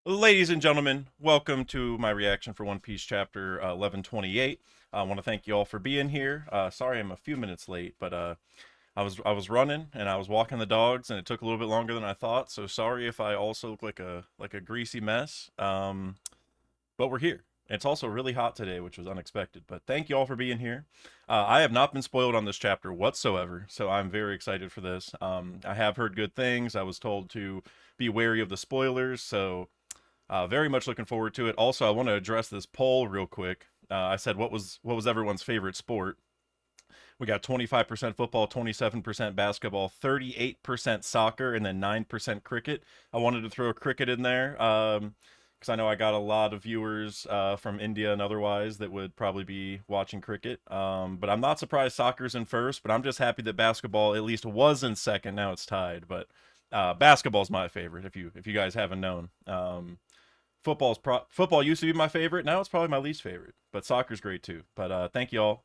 Ladies and gentlemen, welcome to my reaction for One Piece chapter 1128. I want to thank you all for being here. Sorry I'm a few minutes late, but I was running and I was walking the dogs and it took a little bit longer than I thought. So sorry if I also look like a greasy mess. But we're here. It's also really hot today, which was unexpected. But thank you all for being here. I have not been spoiled on this chapter whatsoever, so I'm very excited for this. I have heard good things. I was told to be wary of the spoilers, so very much looking forward to it. Also, I want to address this poll real quick. I said what was everyone's favorite sport. We got 25% football, 27% basketball, 38% soccer, and then 9% cricket. I wanted to throw cricket in there because I know I got a lot of viewers from India and otherwise that would probably be watching cricket. But I'm not surprised soccer's in first, but I'm just happy that basketball at least was in second. Now it's tied, but basketball's my favorite if you guys haven't known. Football used to be my favorite. Now it's probably my least favorite. But soccer's great too. But thank you all.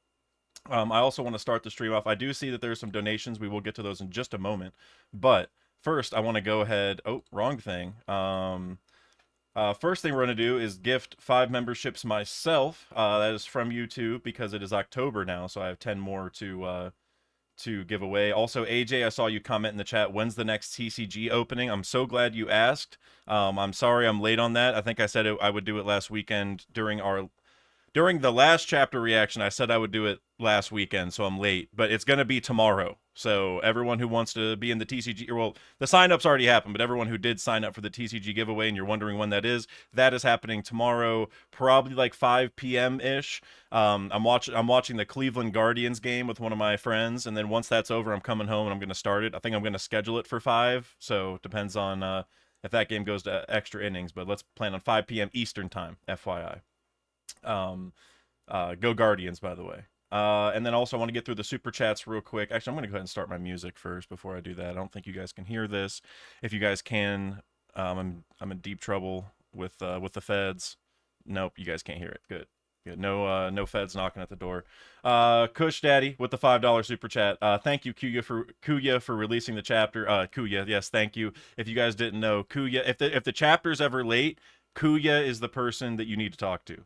I also want to start the stream off. I do see that there's some donations. We will get to those in just a moment. But first, I want to go ahead. Oh, wrong thing. First thing we're going to do is gift 5 memberships myself. That is from YouTube because it is October now, so I have 10 more to give away. Also, AJ, I saw you comment in the chat. When's the next TCG opening? I'm so glad you asked. I'm sorry I'm late on that. I think I said I would do it last weekend during the last chapter reaction. I said I would do it last weekend, so I'm late. But it's going to be tomorrow. So everyone who wants to be in the TCG, well, the sign-ups already happened, but everyone who did sign up for the TCG giveaway and you're wondering when that is happening tomorrow, probably like 5 p.m.-ish. I'm watching the Cleveland Guardians game with one of my friends, and then once that's over, I'm coming home and I'm going to start it. I think I'm going to schedule it for 5, so it depends on if that game goes to extra innings, but let's plan on 5 p.m. Eastern time, FYI. Go Guardians, by the way. And then also I want to get through the super chats real quick. Actually, I'm going to go ahead and start my music first before I do that. I don't think you guys can hear this. If you guys can, I'm in deep trouble with the feds. Nope, you guys can't hear it. Good. Good. No feds knocking at the door. Kush Daddy with the $5 super chat. Thank you, Kuya for releasing the chapter. Kuya, yes, thank you. If you guys didn't know, Kuya, if the chapter's ever late, Kuya is the person that you need to talk to.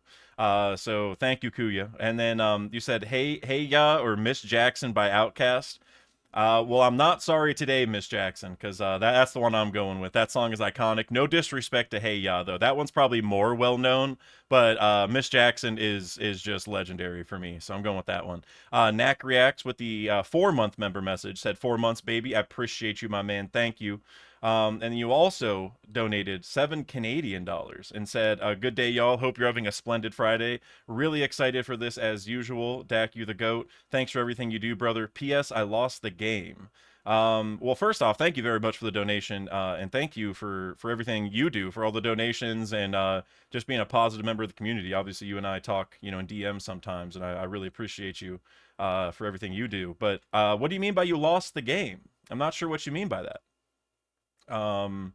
So thank you, Kuya. And then you said hey ya or Miss Jackson by Outkast. Well, I'm not sorry today, Miss Jackson, because that's the one I'm going with. That song is iconic. No disrespect to Hey Ya, though. That one's probably more well known, but Miss Jackson is just legendary for me, so I'm going with that one. Knack Reacts with the 4-month member message said 4 months, baby. I appreciate you, my man. Thank you. And you also donated $7 Canadian and said, good day, y'all. Hope you're having a splendid Friday. Really excited for this as usual. Dak, you the GOAT. Thanks for everything you do, brother. P.S. I lost the game. Well, first off, thank you very much for the donation, and thank you for everything you do, for all the donations, and just being a positive member of the community. Obviously, you and I talk, in DM sometimes, and I really appreciate you for everything you do. But what do you mean by you lost the game? I'm not sure what you mean by that. Um,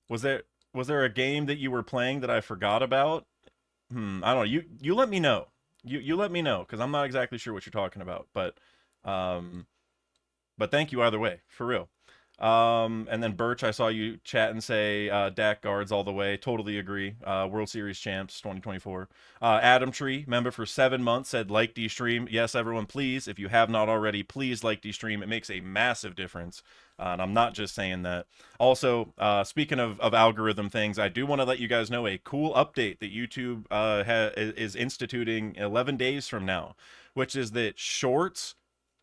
was there a game that you were playing that I forgot about? I don't know. You let me know. You let me know because I'm not exactly sure what you're talking about. Um, but thank you either way, for real. And then Birch, I saw you chat and say Dak guards all the way. Totally agree. World Series champs 2024. Adam Tree, member for 7 months, said like D-Stream. Yes, everyone, please, if you have not already, please like D-Stream. It makes a massive difference. And I'm not just saying that. Also, speaking of algorithm things, I do want to let you guys know a cool update that YouTube is instituting 11 days from now, which is that shorts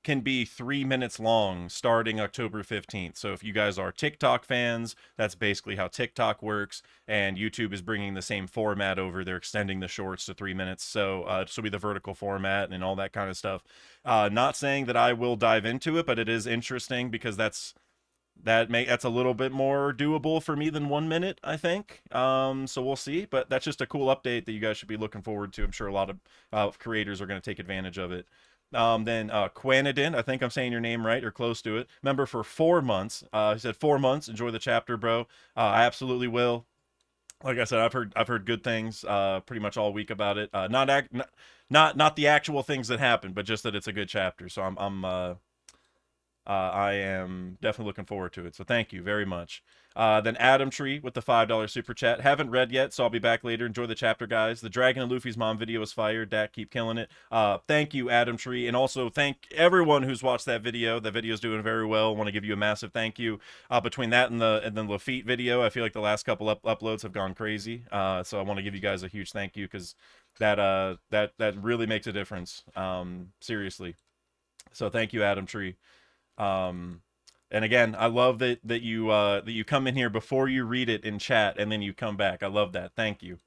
can be 3 minutes long starting October 15th. So if you guys are TikTok fans, that's basically how TikTok works. And YouTube is bringing the same format over. They're extending the shorts to 3 minutes. So this will be the vertical format and all that kind of stuff. Not saying that I will dive into it, but it is interesting because that's a little bit more doable for me than 1 minute, I think. So we'll see. But that's just a cool update that you guys should be looking forward to. I'm sure a lot of creators are going to take advantage of it. Then Quanadin, I think I'm saying your name right or close to it. Member for 4 months. He said 4 months. Enjoy the chapter, bro. I absolutely will. Like I said, I've heard good things pretty much all week about it. Not the actual things that happened, but just that it's a good chapter. So I am definitely looking forward to it. So thank you very much. Then Adam Tree with the $5 super chat. Haven't read yet, so I'll be back later. Enjoy the chapter, guys. The Dragon and Luffy's mom video was fire. Dak, keep killing it. Thank you, Adam Tree. And also thank everyone who's watched that video. That video's doing very well. Want to give you a massive thank you. Between that and the Lafitte video, I feel like the last couple uploads have gone crazy. So I want to give you guys a huge thank you because that really makes a difference. Seriously. So thank you, Adam Tree. And again, I love that you come in here before you read it in chat and then you come back. I love that. Thank you.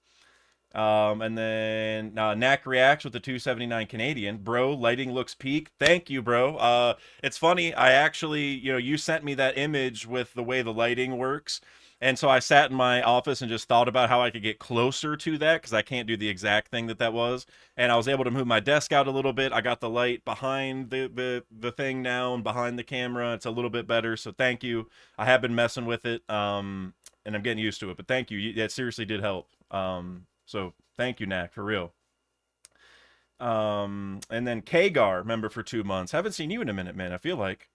And then Knack reacts with the 279 Canadian. Bro, lighting looks peak. Thank you, bro. It's funny. I actually, you sent me that image with the way the lighting works. And so I sat in my office and just thought about how I could get closer to that because I can't do the exact thing that was. And I was able to move my desk out a little bit. I got the light behind the thing now and behind the camera. It's a little bit better. So thank you. I have been messing with it. And I'm getting used to it. But thank you. That seriously did help. So thank you, Knack, for real. And then Kagar, member for 2 months. Haven't seen you in a minute, man. I feel like,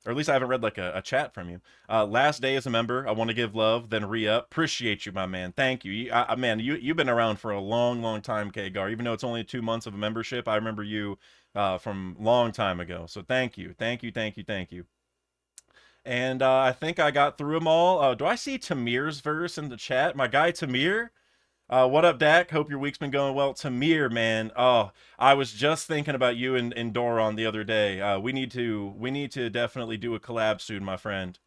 or at least I haven't read like a chat from you. Last day as a member. I want to give love, then re-up. Appreciate you, my man. Thank you. Man, you've been around for a long, long time, Kagar. Even though it's only 2 months of a membership, I remember you from long time ago. So thank you, thank you, thank you, thank you. And I think I got through them all. Do I see Tamir's verse in the chat? My guy Tamir. What up, Dak? Hope your week's been going well. Tamir, man. Oh, I was just thinking about you and Doron the other day. We need to definitely do a collab soon, my friend.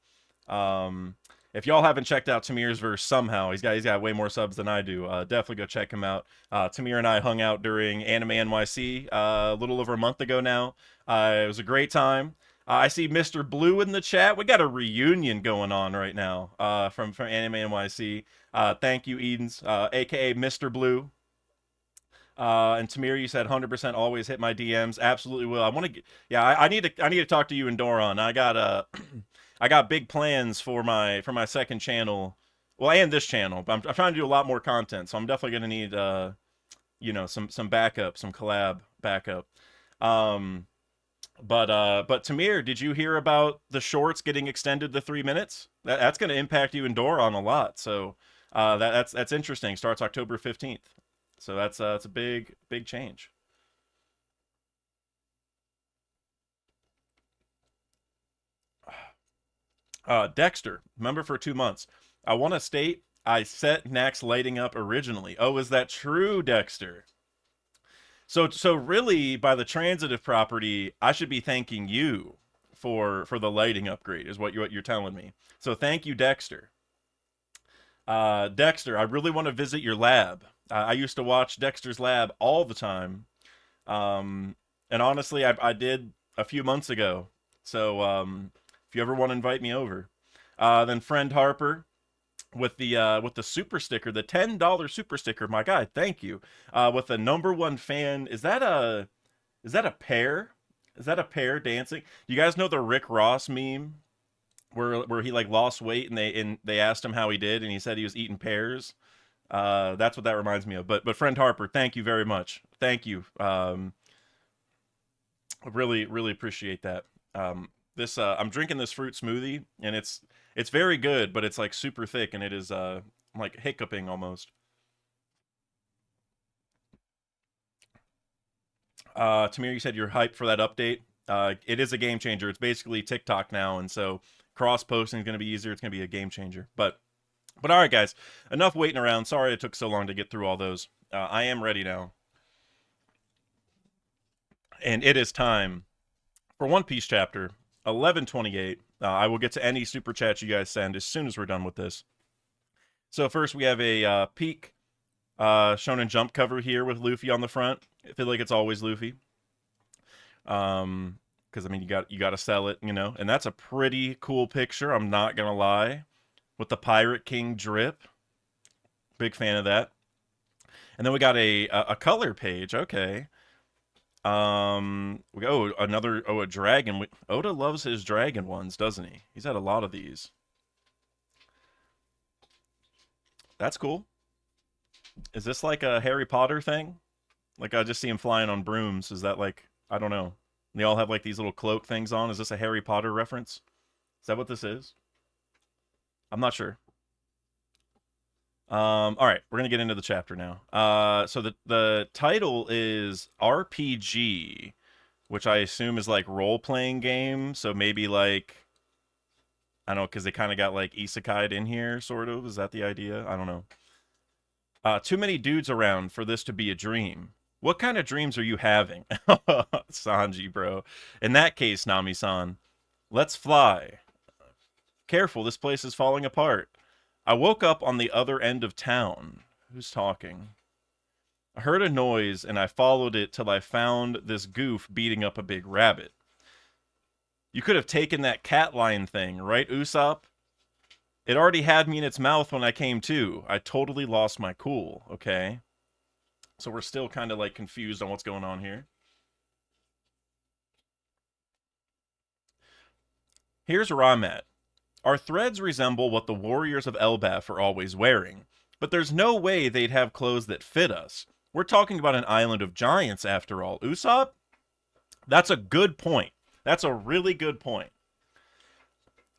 Um, if y'all haven't checked out Tamir's verse somehow, he's got way more subs than I do. Definitely go check him out. Tamir and I hung out during Anime NYC a little over a month ago now. It was a great time. I see Mr. Blue in the chat. We got a reunion going on right now from Anime NYC. Thank you, Edens, aka Mr. Blue. And Tamir, you said 100% always hit my DMs. Absolutely will. I want to, yeah, I need to talk to you and Doron. I got I got big plans for my second channel, well, and this channel. I'm trying to do a lot more content, so I'm definitely gonna need some backup, some collab backup. Um, but Tamir, did you hear about the shorts getting extended to 3 minutes? That's going to impact you and Doron a lot. So that's interesting. Starts October 15th. So that's a big change. Dexter, member for 2 months. I want to state I set Knack's lighting up originally. Oh, is that true, Dexter? So really, by the transitive property, I should be thanking you for the lighting upgrade, is what you're telling me. So thank you, Dexter. Dexter, I really want to visit your lab. I used to watch Dexter's lab all the time, and honestly, I did a few months ago. So if you ever want to invite me over, then friend Harper with the super sticker, the $10 super sticker. My guy, thank you. With the number one fan, is that a pear? Is that a pear dancing? You guys know the Rick Ross meme where he like lost weight and they asked him how he did and he said he was eating pears. That's what that reminds me of. But friend Harper, thank you very much. Thank you. Really appreciate that. This I'm drinking this fruit smoothie and it's very good, but it's like super thick and it is like hiccuping almost. Tamir, you said you're hyped for that update. It is a game changer. It's basically TikTok now, and so cross posting is going to be easier. It's going to be a game changer. But all right, guys, enough waiting around. Sorry it took so long to get through all those. I am ready now, and it is time for One Piece chapter 1128. I will get to any super chats you guys send as soon as we're done with this. So first we have a peak Shonen Jump cover here with Luffy on the front. I feel like it's always Luffy. Because I mean you got to sell it, and that's a pretty cool picture. I'm not gonna lie, with the Pirate King drip. Big fan of that. And then we got a color page. Okay. We go a dragon. Oda loves his dragon ones, doesn't he? He's had a lot of these. That's cool. Is this like a Harry Potter thing? Like I just see him flying on brooms. Is that like, I don't know. They all have like these little cloak things on. Is this a Harry Potter reference? Is that what this is? I'm not sure. All right, we're gonna get into the chapter now. So the title is RPG, which I assume is like role playing game. So maybe like I don't know, because they kind of got like isekai'd in here, sort of. Is that the idea? I don't know. Too many dudes around for this to be a dream. What kind of dreams are you having? Sanji, bro. In that case, Nami-san, let's fly. Careful, this place is falling apart. I woke up on the other end of town. Who's talking? I heard a noise and I followed it till I found this goof beating up a big rabbit. You could have taken that cat lion thing, right, Usopp? It already had me in its mouth when I came to. I totally lost my cool, okay? So we're still kind of like confused on what's going on here. Here's where I'm at. Our threads resemble what the warriors of Elbaf are always wearing, but there's no way they'd have clothes that fit us. We're talking about an island of giants after all. Usopp? That's a good point. That's a really good point.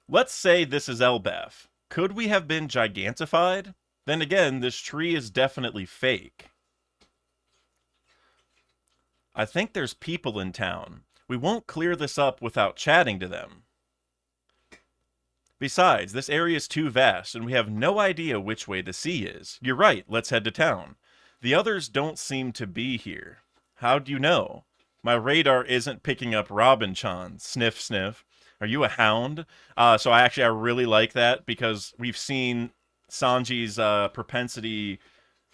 Let's say this is Elbaf. Could we have been gigantified? Then again, this tree is definitely fake. I think there's people in town. We won't clear this up without chatting to them. Besides, this area is too vast, and we have no idea which way the sea is. You're right, let's head to town. The others don't seem to be here. How do you know? My radar isn't picking up Robin-chan. Sniff, sniff. Are you a hound? So I really like that, because we've seen Sanji's propensity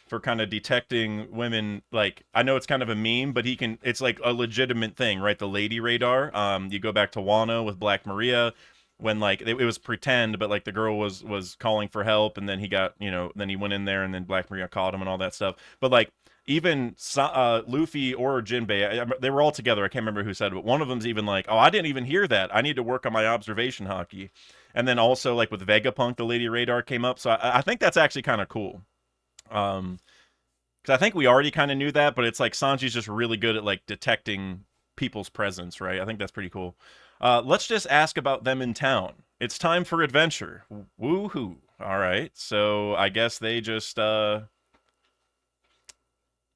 for kind of detecting women. Like, I know it's kind of a meme, but it's like a legitimate thing, right? The lady radar. You go back to Wano with Black Maria, when like it was pretend, but like the girl was calling for help, and then he got, then he went in there, and then Black Maria caught him and all that stuff. But like even Luffy or Jinbei, they were all together. I can't remember who said it, but one of them's even like, "Oh, I didn't even hear that. I need to work on my observation hockey." And then also like with Vegapunk, the Lady Radar came up. So I think that's actually kind of cool. Because I think we already kind of knew that, but it's like Sanji's just really good at like detecting people's presence, right? I think that's pretty cool. Let's just ask about them in town. It's time for adventure. Woohoo. All right. So I guess they just, they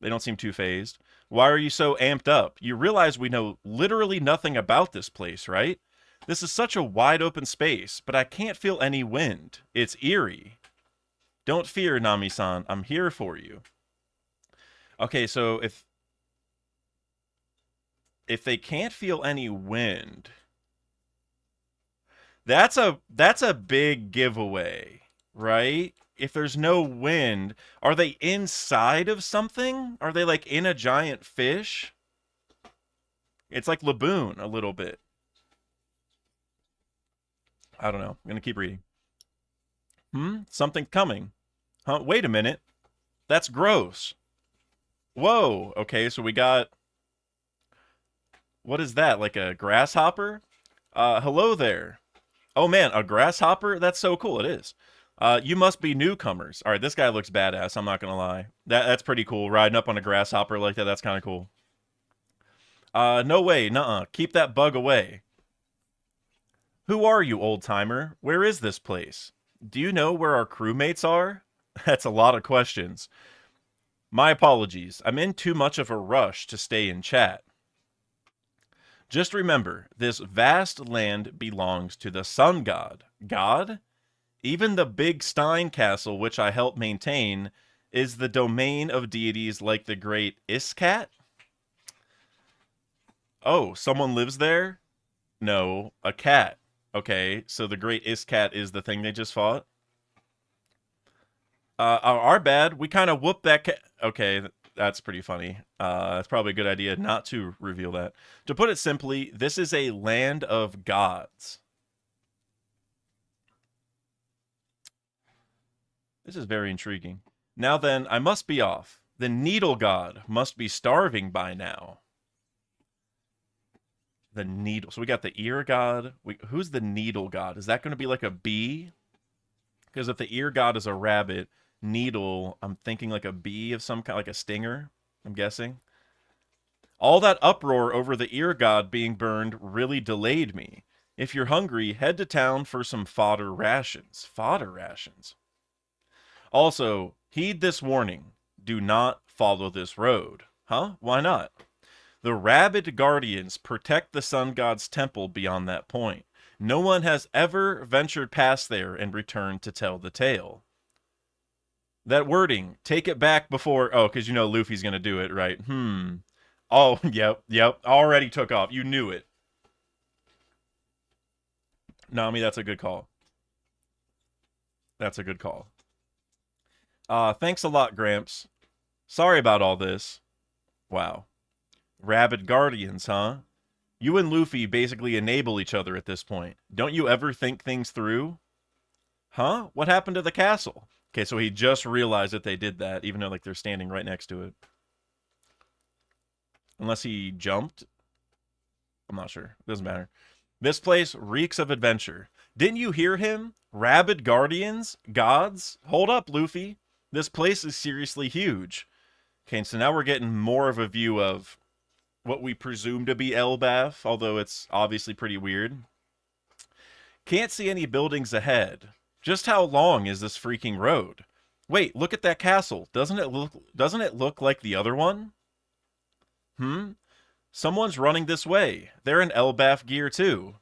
don't seem too phased. Why are you so amped up? You realize we know literally nothing about this place, right? This is such a wide open space, but I can't feel any wind. It's eerie. Don't fear, Nami-san. I'm here for you. Okay, so if they can't feel any wind, that's a big giveaway, right? If there's no wind, are they inside of something? Are they like in a giant fish? It's like Laboon a little bit. I don't know. I'm gonna keep reading. Something's coming. Huh? Wait a minute. That's gross. Whoa. Okay, so we got, what is that? Like a grasshopper? Hello there. Oh man, a grasshopper? That's so cool. It is. You must be newcomers. All right, this guy looks badass. I'm not gonna lie. That's pretty cool. Riding up on a grasshopper like that. That's kind of cool. No way. Nuh-uh. Keep that bug away. Who are you, old timer? Where is this place? Do you know where our crewmates are? That's a lot of questions. My apologies. I'm in too much of a rush to stay in chat. Just remember, this vast land belongs to the sun god. God? Even the big Stein castle, which I help maintain, is the domain of deities like the great Iskat? Oh, someone lives there? No, a cat. Okay, so the great Iskat is the thing they just fought? Our bad. We kind of whooped that cat. Okay, that's pretty funny. That's probably a good idea not to reveal that. To put it simply, this is a land of gods. This is very intriguing. Now then, I must be off. The needle god must be starving by now. The needle. So we got the ear god. Who's the needle god? Is that going to be like a bee? Because if the ear god is a rabbit, needle, I'm thinking like a bee of some kind, like a stinger, I'm guessing. All that uproar over the ear god being burned really delayed me. If you're hungry, head to town for some fodder rations. Fodder rations. Also, heed this warning. Do not follow this road. Huh? Why not? The rabid guardians protect the sun god's temple beyond that point. No one has ever ventured past there and returned to tell the tale. That wording, take it back before... Oh, because you know Luffy's going to do it, right? Oh, yep. Already took off. You knew it. Nami, that's a good call. That's a good call. Thanks a lot, Gramps. Sorry about all this. Wow. Rabid guardians, huh? You and Luffy basically enable each other at this point. Don't you ever think things through? Huh? What happened to the castle? Okay, so he just realized that they did that, even though like they're standing right next to it. Unless he jumped. I'm not sure. Doesn't matter. This place reeks of adventure. Didn't you hear him? Rabid guardians? Gods? Hold up, Luffy. This place is seriously huge. Okay, so now we're getting more of a view of what we presume to be Elbaf, although it's obviously pretty weird. Can't see any buildings ahead. Just how long is this freaking road? Wait, look at that castle. Doesn't it look like the other one? Someone's running this way. They're in Elbaf gear too.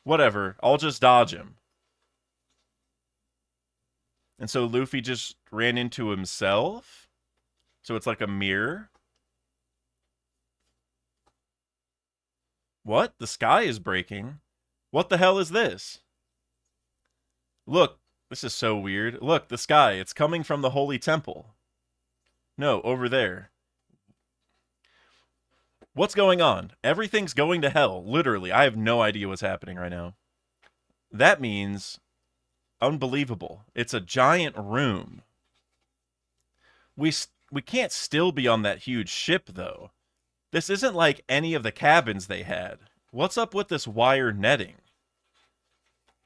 Whatever, I'll just dodge him. And so Luffy just ran into himself? So it's like a mirror? What? The sky is breaking? What the hell is this? Look, this is so weird. Look, the sky. It's coming from the Holy Temple. No, over there. What's going on? Everything's going to hell. Literally, I have no idea what's happening right now. That means... Unbelievable. It's a giant room. We can't still be on that huge ship, though. This isn't like any of the cabins they had. What's up with this wire netting?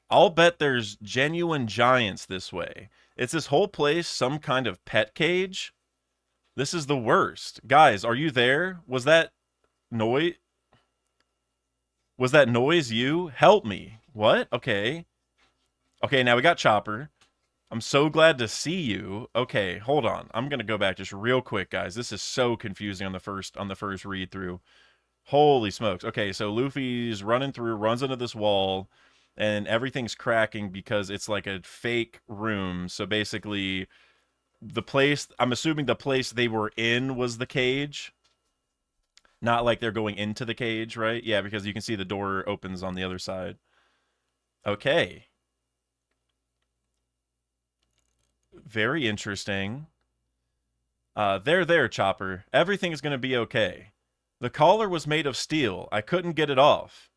I'll bet there's genuine giants this way. Is this whole place some kind of pet cage? This is the worst. Guys, are you there? Was that noise you? Help me. What? Okay. Okay, now we got Chopper. I'm so glad to see you. Okay, hold on. I'm going to go back just real quick, guys. This is so confusing on the first read through. Holy smokes. Okay, so Luffy's running through, runs into this wall, and everything's cracking because it's like a fake room. So basically, the place, I'm assuming the place they were in was the cage. Not like they're going into the cage, right? Yeah, because you can see the door opens on the other side. Okay. Very interesting. There, Chopper. Everything is going to be okay. The collar was made of steel. I couldn't get it off.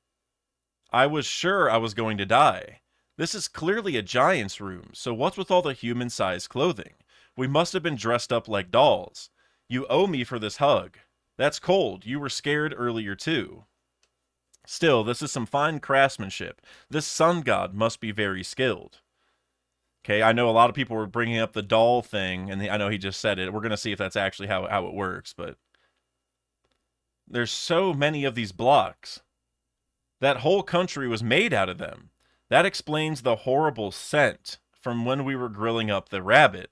I was sure I was going to die. This is clearly a giant's room, so what's with all the human-sized clothing? We must have been dressed up like dolls. You owe me for this hug. That's cold. You were scared earlier, too. Still, this is some fine craftsmanship. This sun god must be very skilled. Okay, I know a lot of people were bringing up the doll thing, and I know he just said it. We're going to see if that's actually how it works, but... There's so many of these blocks. That whole country was made out of them. That explains the horrible scent from when we were grilling up the rabbit.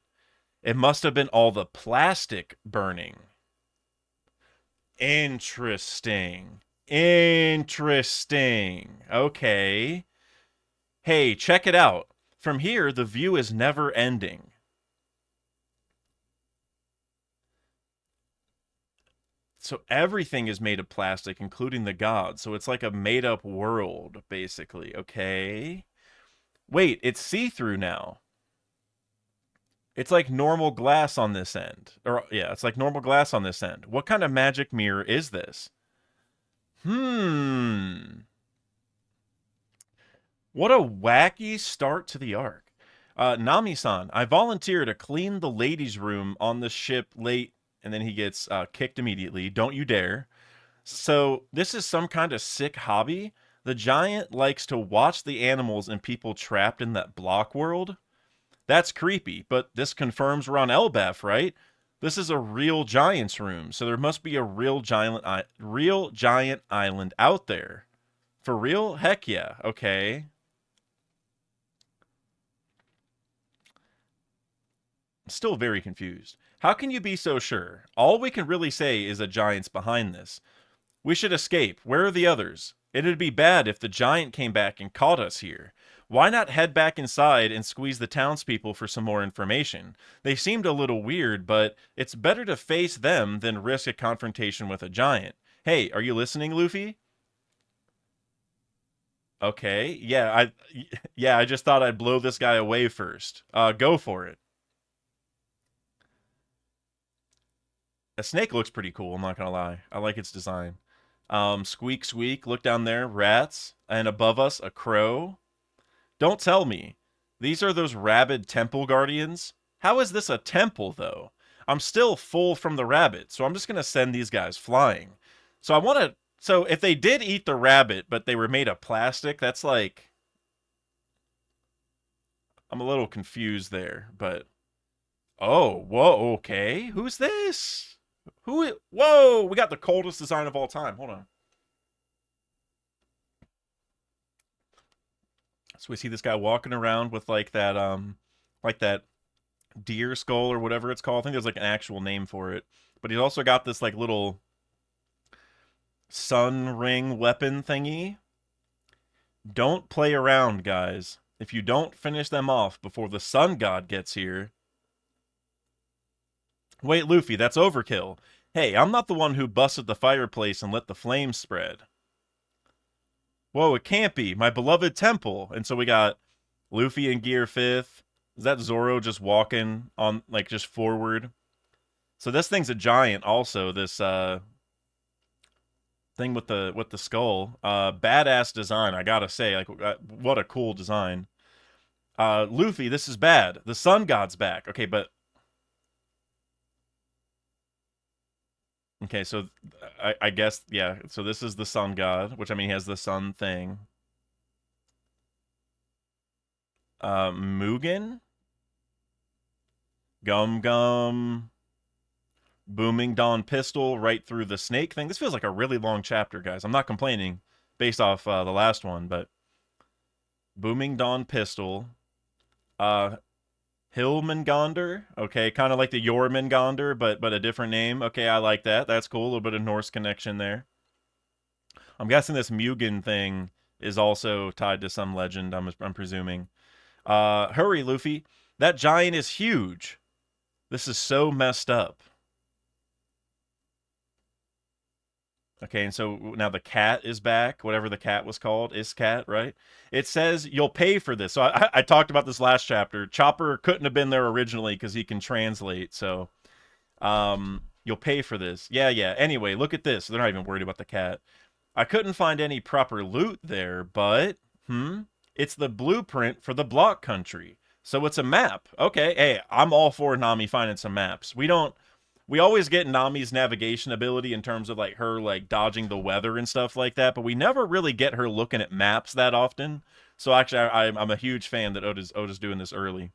It must have been all the plastic burning. Interesting. Interesting. Okay. Hey, check it out. From here, the view is never ending. So everything is made of plastic, including the gods. So it's like a made-up world, basically. Okay. Wait, it's see-through now. It's like normal glass on this end. Or, yeah, it's like normal glass on this end. What kind of magic mirror is this? What a wacky start to the arc. Nami-san, I volunteer to clean the ladies' room on the ship late, and then he gets kicked immediately. Don't you dare. So this is some kind of sick hobby. The giant likes to watch the animals and people trapped in that block world. That's creepy, but this confirms we're on Elbaf, right? This is a real giant's room, so there must be a real giant island out there. For real? Heck yeah. Okay. I'm still very confused. How can you be so sure? All we can really say is a giant's behind this. We should escape. Where are the others? It'd be bad if the giant came back and caught us here. Why not head back inside and squeeze the townspeople for some more information? They seemed a little weird, but it's better to face them than risk a confrontation with a giant. Hey, are you listening, Luffy? Okay, yeah, I just thought I'd blow this guy away first. Go for it. A snake looks pretty cool, I'm not gonna lie. I like its design. Squeak, squeak, look down there, rats, and above us, a crow. Don't tell me. These are those rabid temple guardians? How is this a temple, though? I'm still full from the rabbit, so I'm just gonna send these guys flying. So I wanna so if they did eat the rabbit, but they were made of plastic, that's like I'm a little confused there, but oh, whoa, okay. Who's this? Whoa, we got the coldest design of all time. Hold on. So we see this guy walking around with like that deer skull or whatever it's called. I think there's like an actual name for it. But he's also got this like little sun ring weapon thingy. Don't play around, guys. If you don't finish them off before the sun god gets here. Wait, Luffy, that's overkill. Hey, I'm not the one who busted the fireplace and let the flames spread. Whoa, it can't be. My beloved temple. And so we got Luffy in gear 5th. Is that Zoro just walking on, like, just forward? So this thing's a giant also, this thing with the skull. Badass design, I gotta say. Like, what a cool design. Luffy, this is bad. The sun god's back. Okay, but... Okay, so I guess, yeah. So this is the sun god, which, I mean, he has the sun thing. Mugen? Gum Gum, Booming Dawn Pistol right through the snake thing. This feels like a really long chapter, guys. I'm not complaining based off the last one, but Booming Dawn Pistol, uh, Hillmangonder, okay, kind of like the Jormungandr, but a different name. Okay, I like that. That's cool. A little bit of Norse connection there. I'm guessing this Mugen thing is also tied to some legend. I'm presuming. Hurry, Luffy. That giant is huge. This is so messed up. Okay, and so now the cat is back, whatever the cat was called, is cat, right? It says you'll pay for this. So I talked about this last chapter. Chopper couldn't have been there originally because he can translate. So you'll pay for this. Yeah. Anyway, look at this. They're not even worried about the cat. I couldn't find any proper loot there, but it's the blueprint for the block country. So it's a map. Okay, hey, I'm all for Nami finding some maps. We always get Nami's navigation ability in terms of like her like dodging the weather and stuff like that, but we never really get her looking at maps that often. So actually, I'm a huge fan that Oda's doing this early.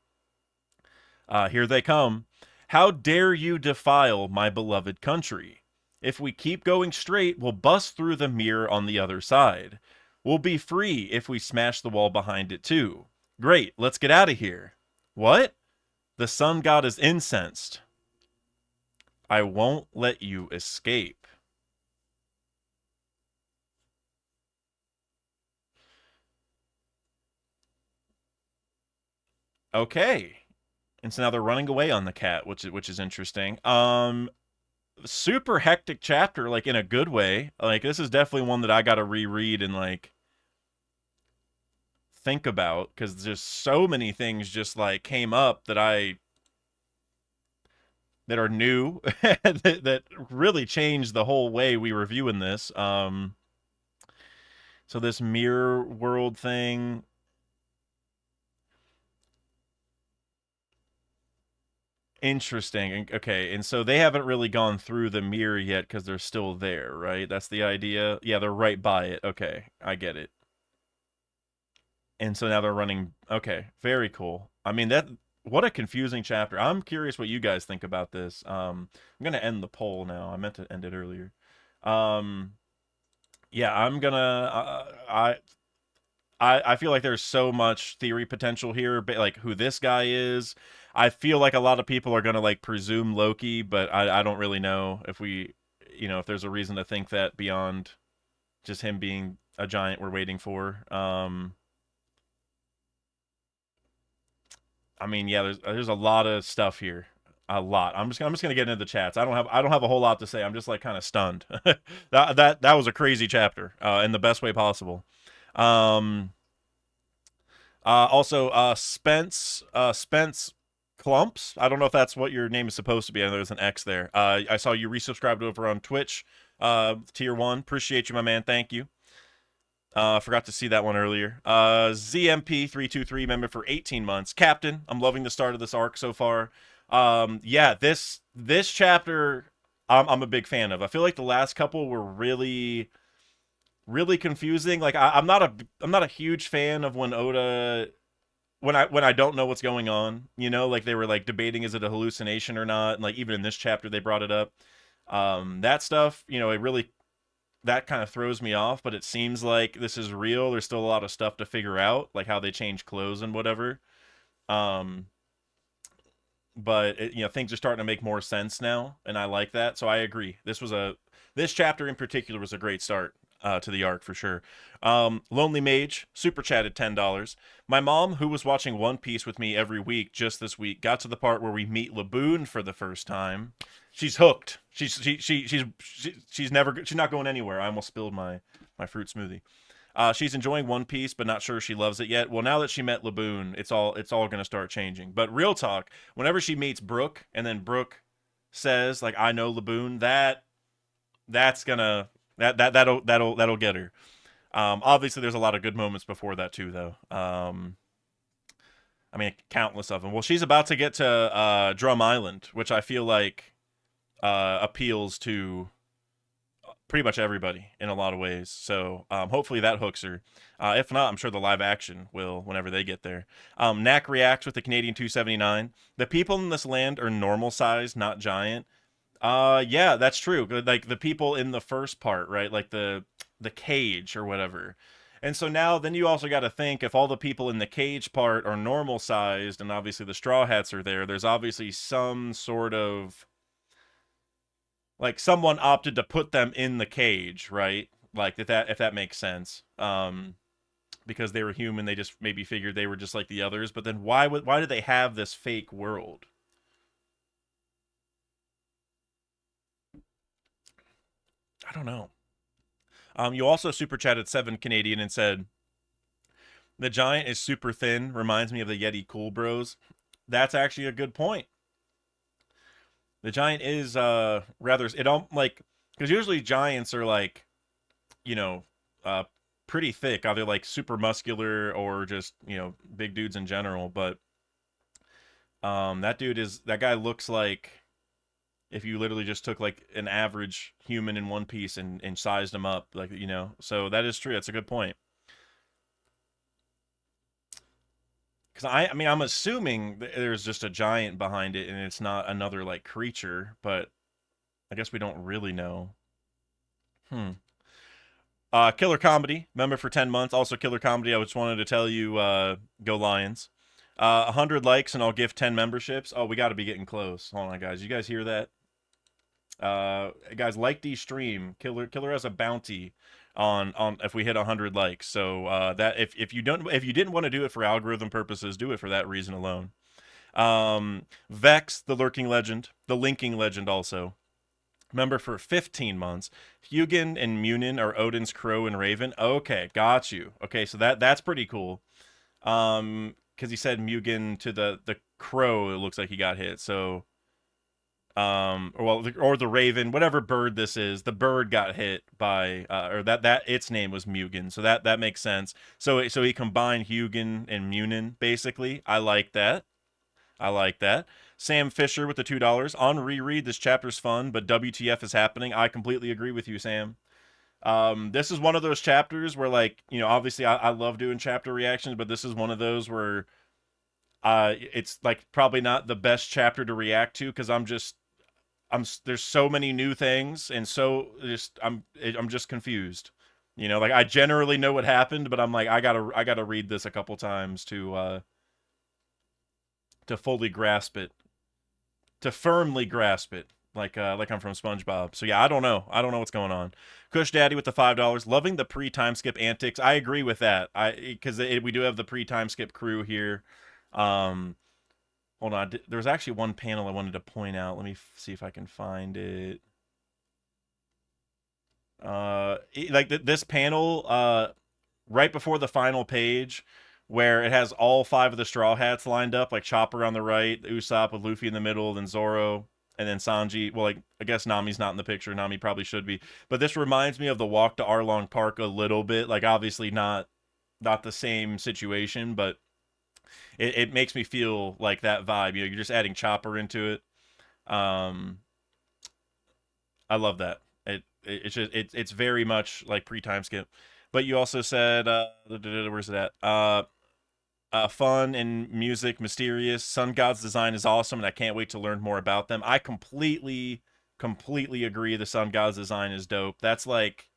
Here they come. How dare you defile my beloved country? If we keep going straight, we'll bust through the mirror on the other side. We'll be free if we smash the wall behind it too. Great, let's get out of here. What? The sun god is incensed. I won't let you escape. Okay. And so now they're running away on the cat, which is interesting. Super hectic chapter, like in a good way. Like this is definitely one that I got to reread and like think about because there's so many things just like came up that are new that really changed the whole way we were viewing this. So this mirror world thing. Interesting. Okay, and so they haven't really gone through the mirror yet because they're still there, right? That's the idea. Yeah, they're right by it. Okay, I get it. And so now they're running. Okay, very cool. I mean what a confusing chapter. I'm curious what you guys think about this. I'm gonna end the poll now. I meant to end it earlier. Um, yeah, I'm gonna. I feel like there's so much theory potential here, but like who this guy is. I feel like a lot of people are gonna like presume Loki, but I don't really know if we, if there's a reason to think that beyond just him being a giant we're waiting for. I mean, yeah, there's a lot of stuff here. A lot. I'm just gonna get into the chats. I don't have a whole lot to say. I'm just like kind of stunned. That was a crazy chapter, in the best way possible. Um, also, Spence Clumps. I don't know if that's what your name is supposed to be. I know there's an X there. I saw you resubscribed over on Twitch. Tier 1. Appreciate you, my man. Thank you. Forgot to see that one earlier. ZMP323 member for 18 months. Captain, I'm loving the start of this arc so far. Yeah, this chapter I'm a big fan of. I feel like the last couple were really really confusing. Like I'm not a huge fan of when Oda when I don't know what's going on. Like they were like debating is it a hallucination or not, and like even in this chapter they brought it up. That stuff, it really that kind of throws me off, but it seems like this is real. There's still a lot of stuff to figure out, like how they change clothes and whatever. Um, but things are starting to make more sense now, and I like that. So I agree. This chapter in particular was a great start to the arc for sure. Lonely Mage super chatted $10. My mom, who was watching One Piece with me every week, just this week got to the part where we meet Laboon for the first time. She's hooked. She's not going anywhere. I almost spilled my fruit smoothie. She's enjoying One Piece, but not sure she loves it yet. Well, now that she met Laboon, it's all gonna start changing. But real talk, whenever she meets Brooke, and then Brooke says like, "I know Laboon," that's gonna that'll get her. Obviously, there's a lot of good moments before that too, though. I mean, countless of them. Well, she's about to get to Drum Island, which I feel like appeals to pretty much everybody in a lot of ways. So hopefully that hooks her. If not, I'm sure the live action will whenever they get there. Knack reacts with the Canadian 279. The people in this land are normal size, not giant. Yeah, that's true. Like the people in the first part, right? Like the cage or whatever. And so now then you also got to think if all the people in the cage part are normal sized and obviously the straw hats are there, there's obviously some sort of like someone opted to put them in the cage, right? Like if that makes sense. Because they were human, they just maybe figured they were just like the others, but then why did they have this fake world? I don't know. You also super chatted 7 Canadian and said the giant is super thin, reminds me of the Yeti Cool Bros. That's actually a good point. The giant is rather it don't like because usually giants are like you know uh pretty thick, either like super muscular or just big dudes in general. But that guy looks like if you literally just took like an average human in One Piece and sized him up, like So that is true. That's a good point. Because I mean, I'm assuming that there's just a giant behind it, and it's not another like creature. But I guess we don't really know. Hmm. Killer Comedy, member for 10 months. Also, Killer Comedy, I just wanted to tell you, go Lions. 100 likes, and I'll give 10 memberships. Oh, we got to be getting close. Hold on, guys. You guys hear that? Guys, like the stream. Killer has a bounty on if we hit 100 likes. So that if you didn't want to do it for algorithm purposes, do it for that reason alone. Vex, the lurking legend, the linking legend also. Member for 15 months. Hugin and Munin are Odin's crow and raven. Okay, got you. Okay, so that's pretty cool. Because he said Mugen to the crow, it looks like he got hit. So or the raven, whatever bird this is, the bird got hit by or that its name was Mugen. So that makes sense. So he combined Hugin and Munin basically. I like that. I like that. Sam Fisher with the $2. On reread, this chapter's fun, but WTF is happening. I completely agree with you, Sam. This is one of those chapters where, like, obviously I love doing chapter reactions, but this is one of those where It's like probably not the best chapter to react to because there's so many new things and so just I'm just confused. You know, like I generally know what happened, but I'm like I gotta read this a couple times to fully grasp it, to firmly grasp it. Like I'm from SpongeBob. So yeah, I don't know. I don't know what's going on. Kush Daddy with the $5. Loving the pre-time skip antics. I agree with that. Because we do have the pre-time skip crew here. Um, Hold on. There was actually one panel I wanted to point out. Let me see if I can find it. Like this panel, right before the final page, where it has all five of the Straw Hats lined up, like Chopper on the right, Usopp with Luffy in the middle, then Zoro, and then Sanji. Well, like I guess Nami's not in the picture. Nami probably should be, but this reminds me of the walk to Arlong Park a little bit. Like obviously not the same situation, but it makes me feel like that vibe. You know, you're just adding Chopper into it. I love that. It's just it's very much like pre-time skip. But you also said where's it at? Fun and music, mysterious. Sun God's design is awesome, and I can't wait to learn more about them. I completely agree. The Sun God's design is dope. That's like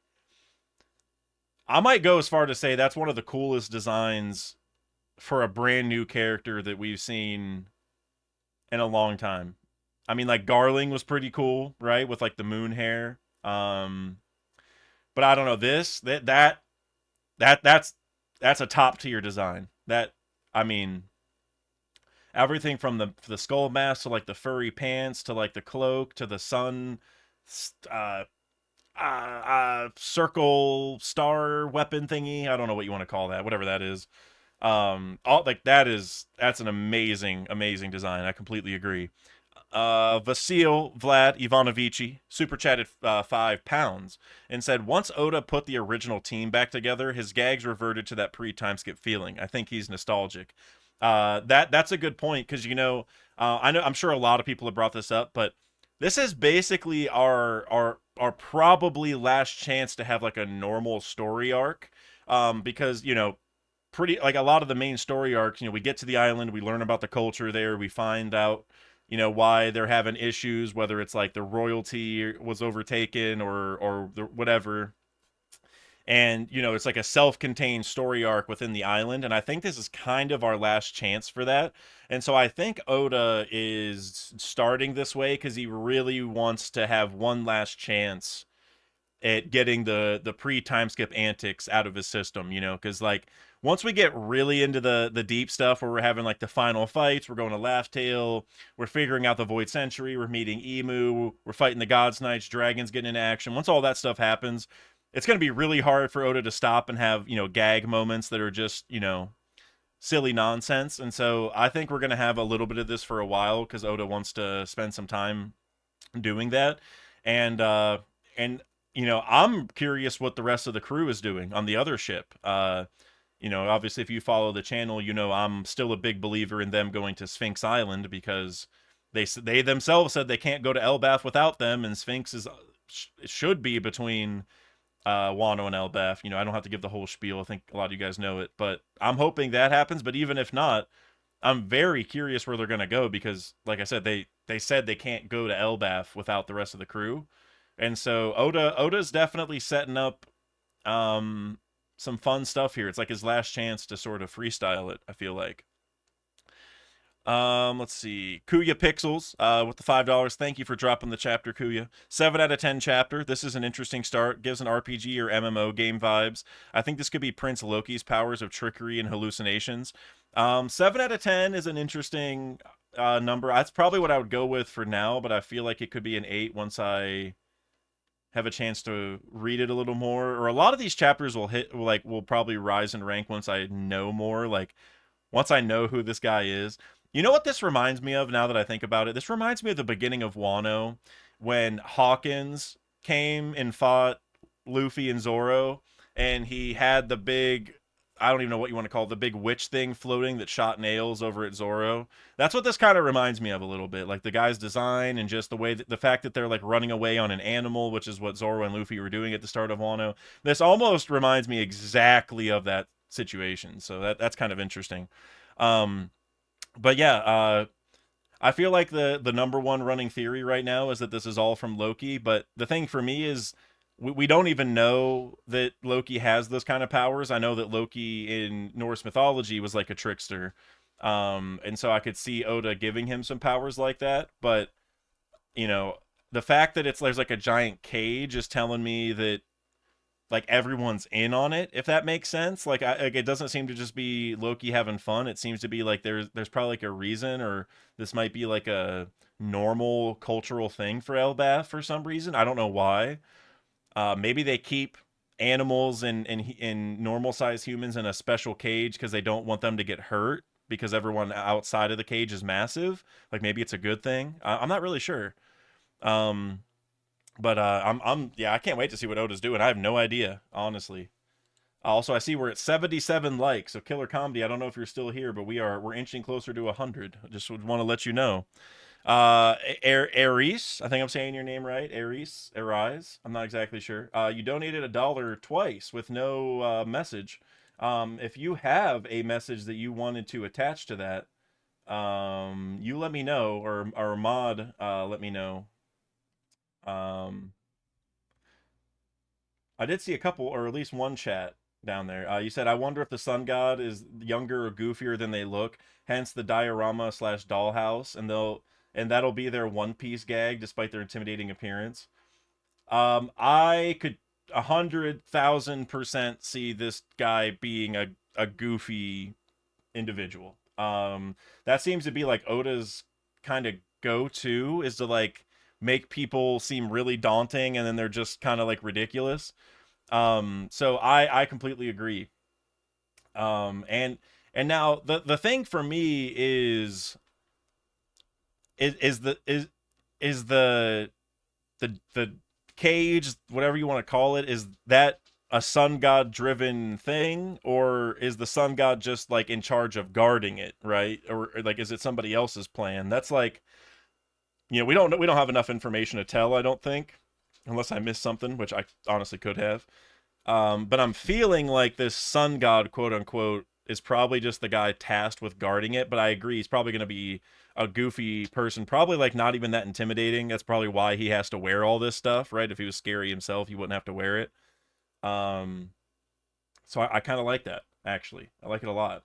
I might go as far to say that's one of the coolest designs for a brand new character that we've seen in a long time. I mean, like Garling was pretty cool, right, with like the moon hair. But I don't know that's a top tier design. That I mean, everything from the skull mask to like the furry pants to like the cloak to the sun, uh, circle star weapon thingy. I don't know what you want to call that, whatever that is. All like that's an amazing design. I completely agree. Vasil Vlad Ivanovici super chatted £5 and said once Oda put the original team back together, his gags reverted to that pre-time skip feeling. I think he's nostalgic. That's a good point because I'm sure a lot of people have brought this up, but this is basically our probably last chance to have like a normal story arc. Because pretty like a lot of the main story arcs, we get to the island, we learn about the culture there, we find out why they're having issues, whether it's like the royalty was overtaken or the whatever. And it's like a self-contained story arc within the island, and I think this is kind of our last chance for that. And so I think Oda is starting this way because he really wants to have one last chance at getting the pre-time skip antics out of his system, because like once we get really into the deep stuff where we're having like the final fights, we're going to Laugh Tale, we're figuring out the Void Century, we're meeting Emu, we're fighting the Gods Knights, dragons getting into action. Once all that stuff happens, it's going to be really hard for Oda to stop and have, gag moments that are just, silly nonsense. And so I think we're going to have a little bit of this for a while because Oda wants to spend some time doing that. And I'm curious what the rest of the crew is doing on the other ship. Obviously, if you follow the channel, I'm still a big believer in them going to Sphinx Island because they themselves said they can't go to Elbaf without them, and Sphinx should be between Wano and Elbaf. I don't have to give the whole spiel. I think a lot of you guys know it, but I'm hoping that happens. But even if not, I'm very curious where they're gonna go because, like I said, they said they can't go to Elbaf without the rest of the crew. And so Oda's definitely setting up some fun stuff here. It's like his last chance to sort of freestyle it, I feel like. Let's see. Kuya Pixels with the $5. Thank you for dropping the chapter, Kuya. 7 out of 10 chapter. This is an interesting start. Gives an RPG or MMO game vibes. I think this could be Prince Loki's powers of trickery and hallucinations. 7 out of 10 is an interesting number. That's probably what I would go with for now, but I feel like it could be an 8 once I have a chance to read it a little more. Or a lot of these chapters will probably rise in rank once I know more. Like once I know who this guy is. You know what this reminds me of now that I think about it? This reminds me of the beginning of Wano when Hawkins came and fought Luffy and Zoro, and he had the big, I don't even know what you want to call it, the big witch thing floating that shot nails over at Zoro. That's what this kind of reminds me of a little bit. Like the guy's design and just the way that the fact that they're like running away on an animal, which is what Zoro and Luffy were doing at the start of Wano. This almost reminds me exactly of that situation. So that's kind of interesting. But yeah, I feel like the number one running theory right now is that this is all from Loki. But the thing for me is we don't even know that Loki has those kind of powers. I know that Loki in Norse mythology was like a trickster, and so I could see Oda giving him some powers like that. But you know, the fact that it's there's like a giant cage is telling me that like everyone's in on it, if that makes sense. Like it doesn't seem to just be Loki having fun. It seems to be like there's probably like a reason, or this might be like a normal cultural thing for Elbaf for some reason. I don't know why. Maybe they keep animals and normal sized humans in a special cage because they don't want them to get hurt because everyone outside of the cage is massive. Like maybe it's a good thing. I'm not really sure. Um, but yeah, I can't wait to see what Oda's doing. I have no idea, honestly. Also, I see we're at 77 likes. So Killer Comedy, I don't know if you're still here, but we're inching closer to 100. I just would want to let you know. Aries, I think I'm saying your name right. Aries. I'm not exactly sure. You donated $1 twice with no message. If you have a message that you wanted to attach to that, you let me know, or Mod, let me know. Um, I did see a couple, or at least one chat down there. You said, "I wonder if the sun god is younger or goofier than they look. Hence the diorama slash dollhouse, and that'll be their One Piece gag, despite their intimidating appearance." I could 100,000% see this guy being a goofy individual. That seems to be like Oda's kind of go to is to like make people seem really daunting, and then they're just kind of like ridiculous. So I completely agree. And now the thing for me is the is the cage, whatever you want to call it, is that a sun god driven thing, or is the sun god just like in charge of guarding it, right? Or like is it somebody else's plan? That's like, we don't have enough information to tell, I don't think, unless I missed something, which I honestly could have. But I'm feeling like this sun god, quote unquote, is probably just the guy tasked with guarding it. But I agree, he's probably going to be a goofy person, probably like not even that intimidating. That's probably why he has to wear all this stuff, right? If he was scary himself, he wouldn't have to wear it. Um, so I kind of like that, actually. I like it a lot.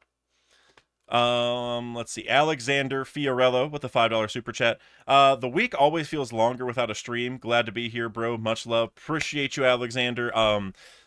Let's see. Alexander Fiorello with a $5 super chat. The week always feels longer without a stream. Glad to be here, bro. Much love. Appreciate you, Alexander.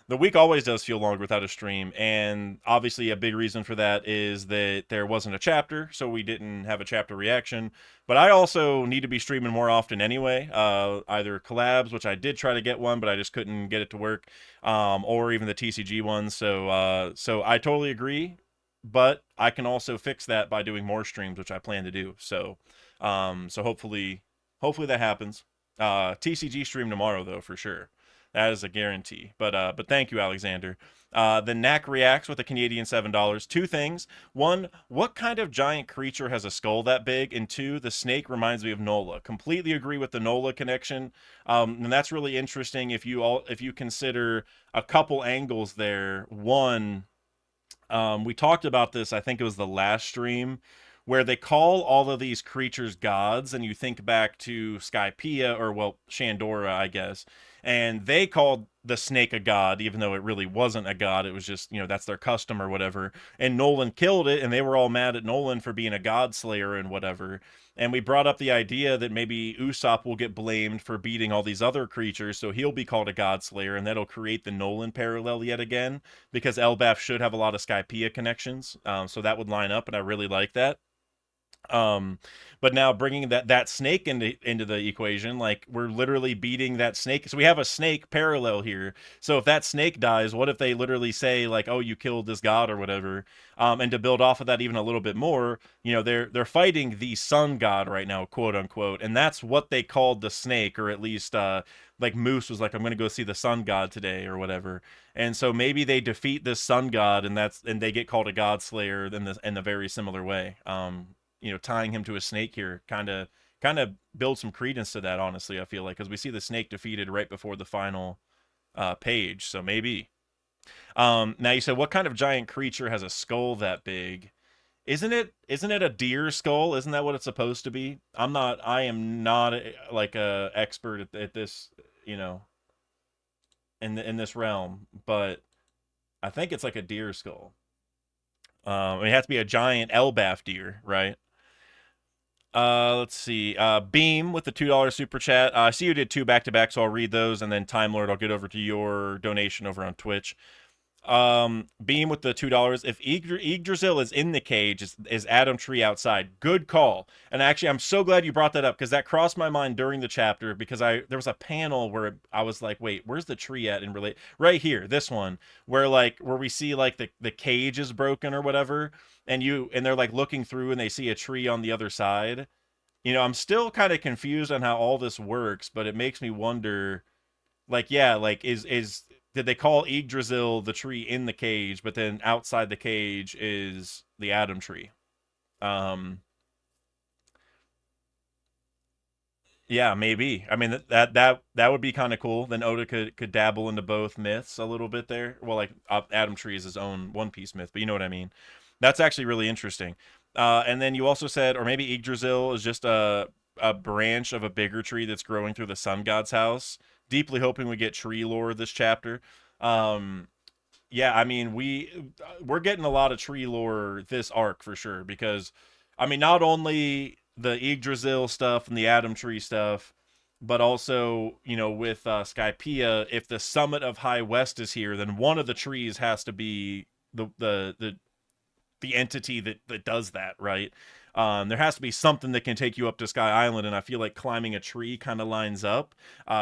The week always does feel longer without a stream, and obviously a big reason for that is that there wasn't a chapter, so we didn't have a chapter reaction. But I also need to be streaming more often anyway. Either collabs, which I did try to get one, but I just couldn't get it to work, or even the TCG ones. So I totally agree, but I can also fix that by doing more streams, which I plan to do. So hopefully that happens. TCG stream tomorrow though, for sure. That is a guarantee. But thank you, Alexander. The Knack reacts with a Canadian $7. Two things: one, what kind of giant creature has a skull that big? And two, the snake reminds me of Nola. Completely agree with the Nola connection, and that's really interesting if you consider a couple angles there. One, we talked about this, I think it was the last stream, where they call all of these creatures gods, and you think back to Skypiea, or well, Shandora, I guess, and they called the snake a god, even though it really wasn't a god. It was just, that's their custom or whatever. And Nolan killed it, and they were all mad at Nolan for being a god slayer and whatever. And we brought up the idea that maybe Usopp will get blamed for beating all these other creatures, so he'll be called a god slayer, and that'll create the Nolan parallel yet again, because Elbaf should have a lot of Skypiea connections. So that would line up, and I really like that. Um, but now bringing that snake into the equation, like we're literally beating that snake. So we have a snake parallel here. So if that snake dies, what if they literally say like, "Oh, you killed this god" or whatever? And to build off of that even a little bit more, they're fighting the sun god right now, quote unquote, and that's what they called the snake, or at least like Moose was like, "I'm gonna go see the sun god today" or whatever. And so maybe they defeat this sun god, and they get called a god slayer in the very similar way. Tying him to a snake here kind of builds some credence to that, honestly, I feel like, because we see the snake defeated right before the final page. So maybe. Now you said, what kind of giant creature has a skull that big? isn't it a deer skull? Isn't that what it's supposed to be? I am not like a expert at this, you know, in this realm, but I think it's like a deer skull. It has to be a giant Elbaf deer, right? Let's see. Beam with the $2 super chat. I see you did two back to back, so I'll read those, and then Time Lord, I'll get over to your donation over on Twitch. Beam with the $2. If Yggdrasil is in the cage, is Adam Tree outside? Good call. And actually, I'm so glad you brought that up because that crossed my mind during the chapter because there was a panel where I was like, wait, where's the tree at in relate? Right here, this one where we see like the cage is broken or whatever, and they're like looking through and they see a tree on the other side. I'm still kind of confused on how all this works, but it makes me wonder like yeah like is did they call Yggdrasil the tree in the cage, but then outside the cage is the Adam tree? um yeah, maybe. I mean that would be kind of cool. Then Oda could dabble into both myths a little bit there. Well, like Adam tree is his own One Piece myth, but you know what I mean. That's actually really interesting. And then you also said, or maybe Yggdrasil is just a branch of a bigger tree that's growing through the sun god's house. Deeply hoping we get tree lore this chapter. Um, yeah, I mean we're getting a lot of tree lore this arc for sure because, I mean, not only the Yggdrasil stuff and the Adam Tree stuff, but also with Skypiea, if the summit of High West is here, then one of the trees has to be the entity that does that, right? There has to be something that can take you up to Sky Island, and I feel like climbing a tree kind of lines up.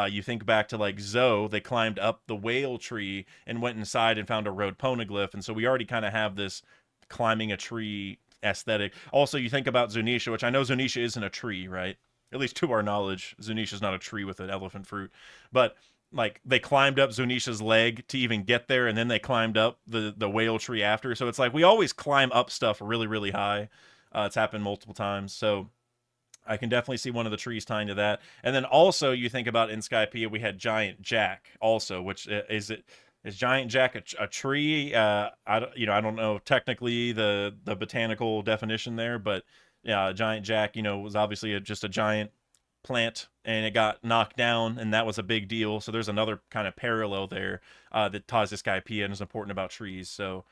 You think back to like Zoe, they climbed up the whale tree and went inside and found a road poneglyph, and so we already kind of have this climbing a tree aesthetic. Also, you think about Zunisha, which I know Zunisha isn't a tree, right? At least to our knowledge, Zunisha's not a tree with an elephant fruit, but like they climbed up Zunisha's leg to even get there, and then they climbed up the whale tree after. So it's like we always climb up stuff really really high. It's happened multiple times, so I can definitely see one of the trees tying to that. And then also you think about in Skypiea we had Giant Jack also, which is Giant Jack a tree? I don't know technically the botanical definition there, but yeah, Giant Jack was obviously just a giant plant and it got knocked down and that was a big deal. So there's another kind of parallel there that ties this Skypiea and is important about trees. So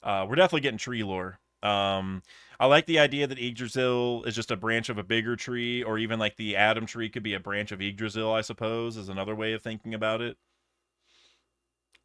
we're definitely getting tree lore. I like the idea that Yggdrasil is just a branch of a bigger tree, or even like the Adam tree could be a branch of Yggdrasil, I suppose, is another way of thinking about it.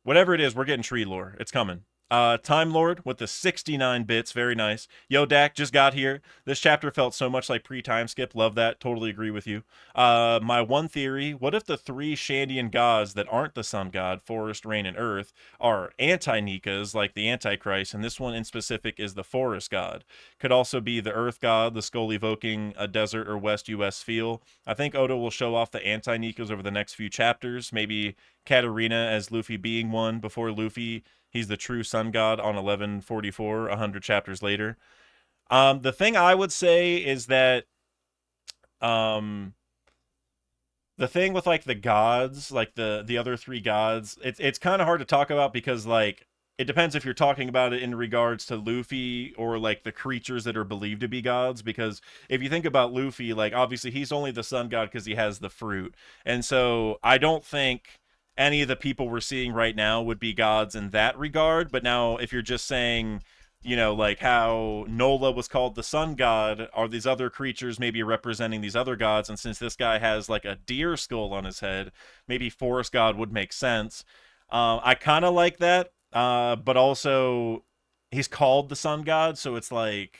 Whatever it is, we're getting tree lore. It's coming. Time Lord with the 69 bits. Very nice. Yo, Dak, just got here. This chapter felt so much like pre-time skip. Love that. Totally agree with you. My one theory, what if the three Shandian gods that aren't the sun god, forest, rain, and earth, are anti-Nikas, like the Antichrist, and this one in specific is the forest god? Could also be the earth god, the skull evoking a desert or West US feel. I think Oda will show off the anti-Nikas over the next few chapters. Maybe Katarina as Luffy being one before Luffy. He's the true sun god on 1144, 100 chapters later. The thing I would say is that um, the thing with like the gods, like the other three gods, it's kind of hard to talk about because like it depends if you're talking about it in regards to Luffy or like the creatures that are believed to be gods. Because if you think about Luffy, like obviously he's only the sun god because he has the fruit, and so I don't think any of the people we're seeing right now would be gods in that regard. But now, if you're just saying, like how Nola was called the sun god, are these other creatures maybe representing these other gods? And since this guy has like a deer skull on his head, maybe forest god would make sense. I kind of like that, but also he's called the sun god, so it's like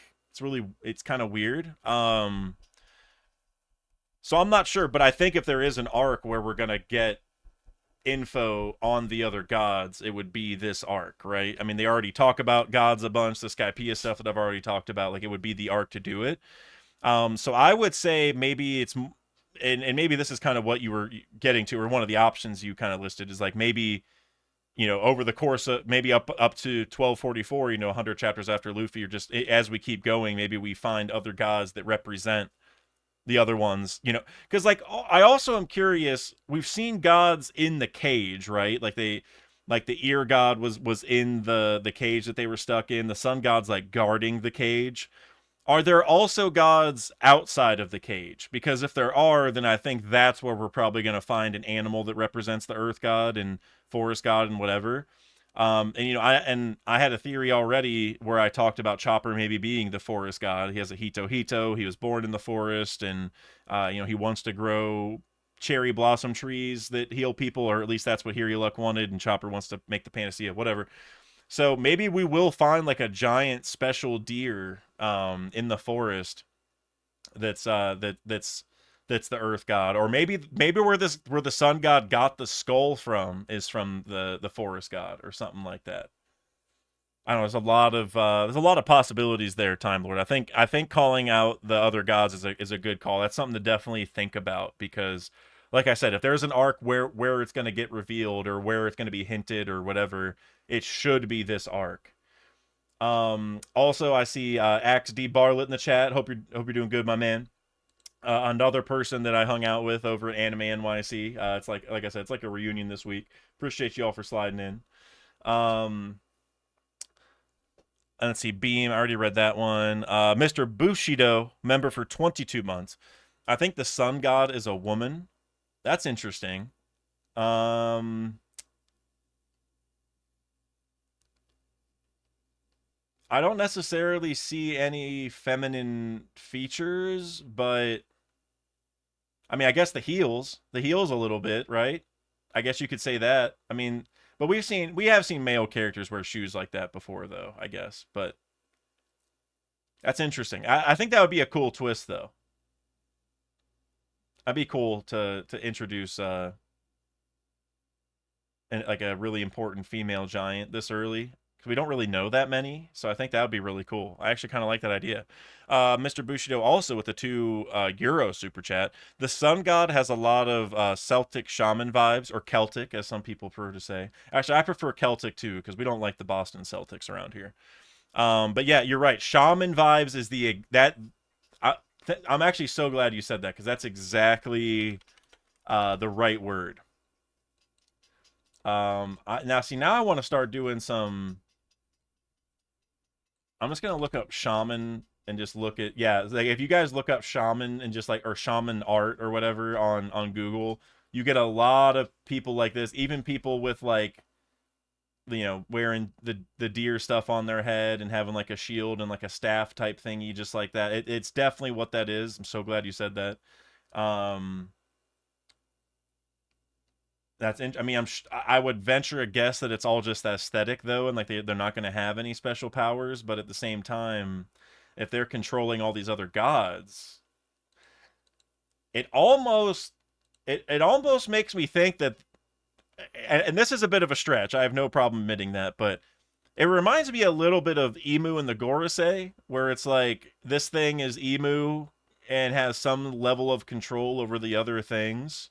it's kind of weird. So I'm not sure, but I think if there is an arc where we're gonna get info on the other gods, it would be this arc, right? I mean, they already talk about gods a bunch, the Skypiea stuff that I've already talked about, like it would be the arc to do it. So I would say maybe it's, and maybe this is kind of what you were getting to, or one of the options you kind of listed is like maybe, over the course of maybe up to 1244, 100 chapters after Luffy, or just as we keep going, maybe we find other gods that represent the other ones, because like I also am curious, we've seen gods in the cage, right? Like Like the ear god was in the cage that they were stuck in. The sun god's like guarding the cage. Are there also gods outside of the cage? Because if there are, then I think that's where we're probably going to find an animal that represents the earth god and forest god and whatever. And I had a theory already where I talked about Chopper maybe being the forest god. He has a Hito Hito. He was born in the forest, and he wants to grow cherry blossom trees that heal people, or at least that's what Luck wanted. And Chopper wants to make the panacea, whatever. So maybe we will find like a giant special deer in the forest that's the earth god, or maybe where the sun god got the skull from is from the forest god or something like that. I don't know. There's a lot of possibilities there, Time Lord. I think calling out the other gods is a good call. That's something to definitely think about because, like I said, if there's an arc where it's going to get revealed or where it's going to be hinted or whatever, it should be this arc. Also, I see Axe D Barlet in the chat. Hope you're doing good, my man. Another person that I hung out with over at Anime NYC. It's like I said, it's like a reunion this week. Appreciate you all for sliding in. And let's see, Beam. I already read that one. Mr. Bushido, member for 22 months. I think the sun god is a woman. That's interesting. I don't necessarily see any feminine features, but I mean, I guess the heels a little bit, right? I guess you could say that. I mean, but we have seen male characters wear shoes like that before, though. I guess, but that's interesting. I think that would be a cool twist, though. That'd be cool to introduce like a really important female giant this early. We don't really know that many, so I think that would be really cool. I actually kind of like that idea. Mr. Bushido also with the 2 euro super chat. The sun god has a lot of Celtic shaman vibes, or Celtic, as some people prefer to say. Actually, I prefer Celtic too, because we don't like the Boston Celtics around here. But yeah, you're right. Shaman vibes is I'm actually so glad you said that, because that's exactly the right word. Now I want to start doing some. I'm just gonna look up shaman and just look at, yeah, like if you guys look up shaman and just like, or shaman art or whatever on Google, you get a lot of people like this, even people with like, wearing the deer stuff on their head and having like a shield and like a staff type thingy, just like that. It's definitely what that is. I'm so glad you said that. um I mean, I would venture a guess that it's all just aesthetic though, and like they're not going to have any special powers. But at the same time, if they're controlling all these other gods, it almost it almost makes me think that, and this is a bit of a stretch. I have no problem admitting that, but it reminds me a little bit of Emu and the Gorosei, where it's like this thing is Emu and has some level of control over the other things,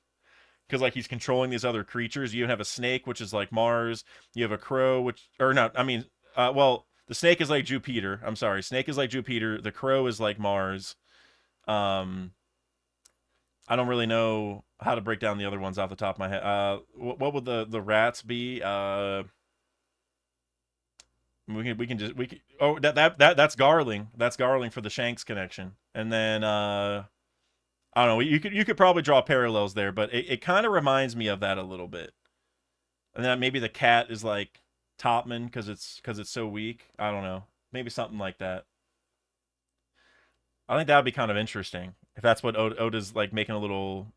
because like he's controlling these other creatures. You have a snake, which is like Mars. You have a crow, which, or no, I mean, well, the snake is like Jupiter. I'm sorry, snake is like Jupiter. The crow is like Mars. Um, I don't really know how to break down the other ones off the top of my head. What would the rats be? We can oh, that's Garling. That's Garling for the Shanks connection. And then I don't know. You could probably draw parallels there, but it kind of reminds me of that a little bit. And then maybe the cat is like Topman because it's so weak. I don't know. Maybe something like that. I think that would be kind of interesting if that's what Oda's like, making a little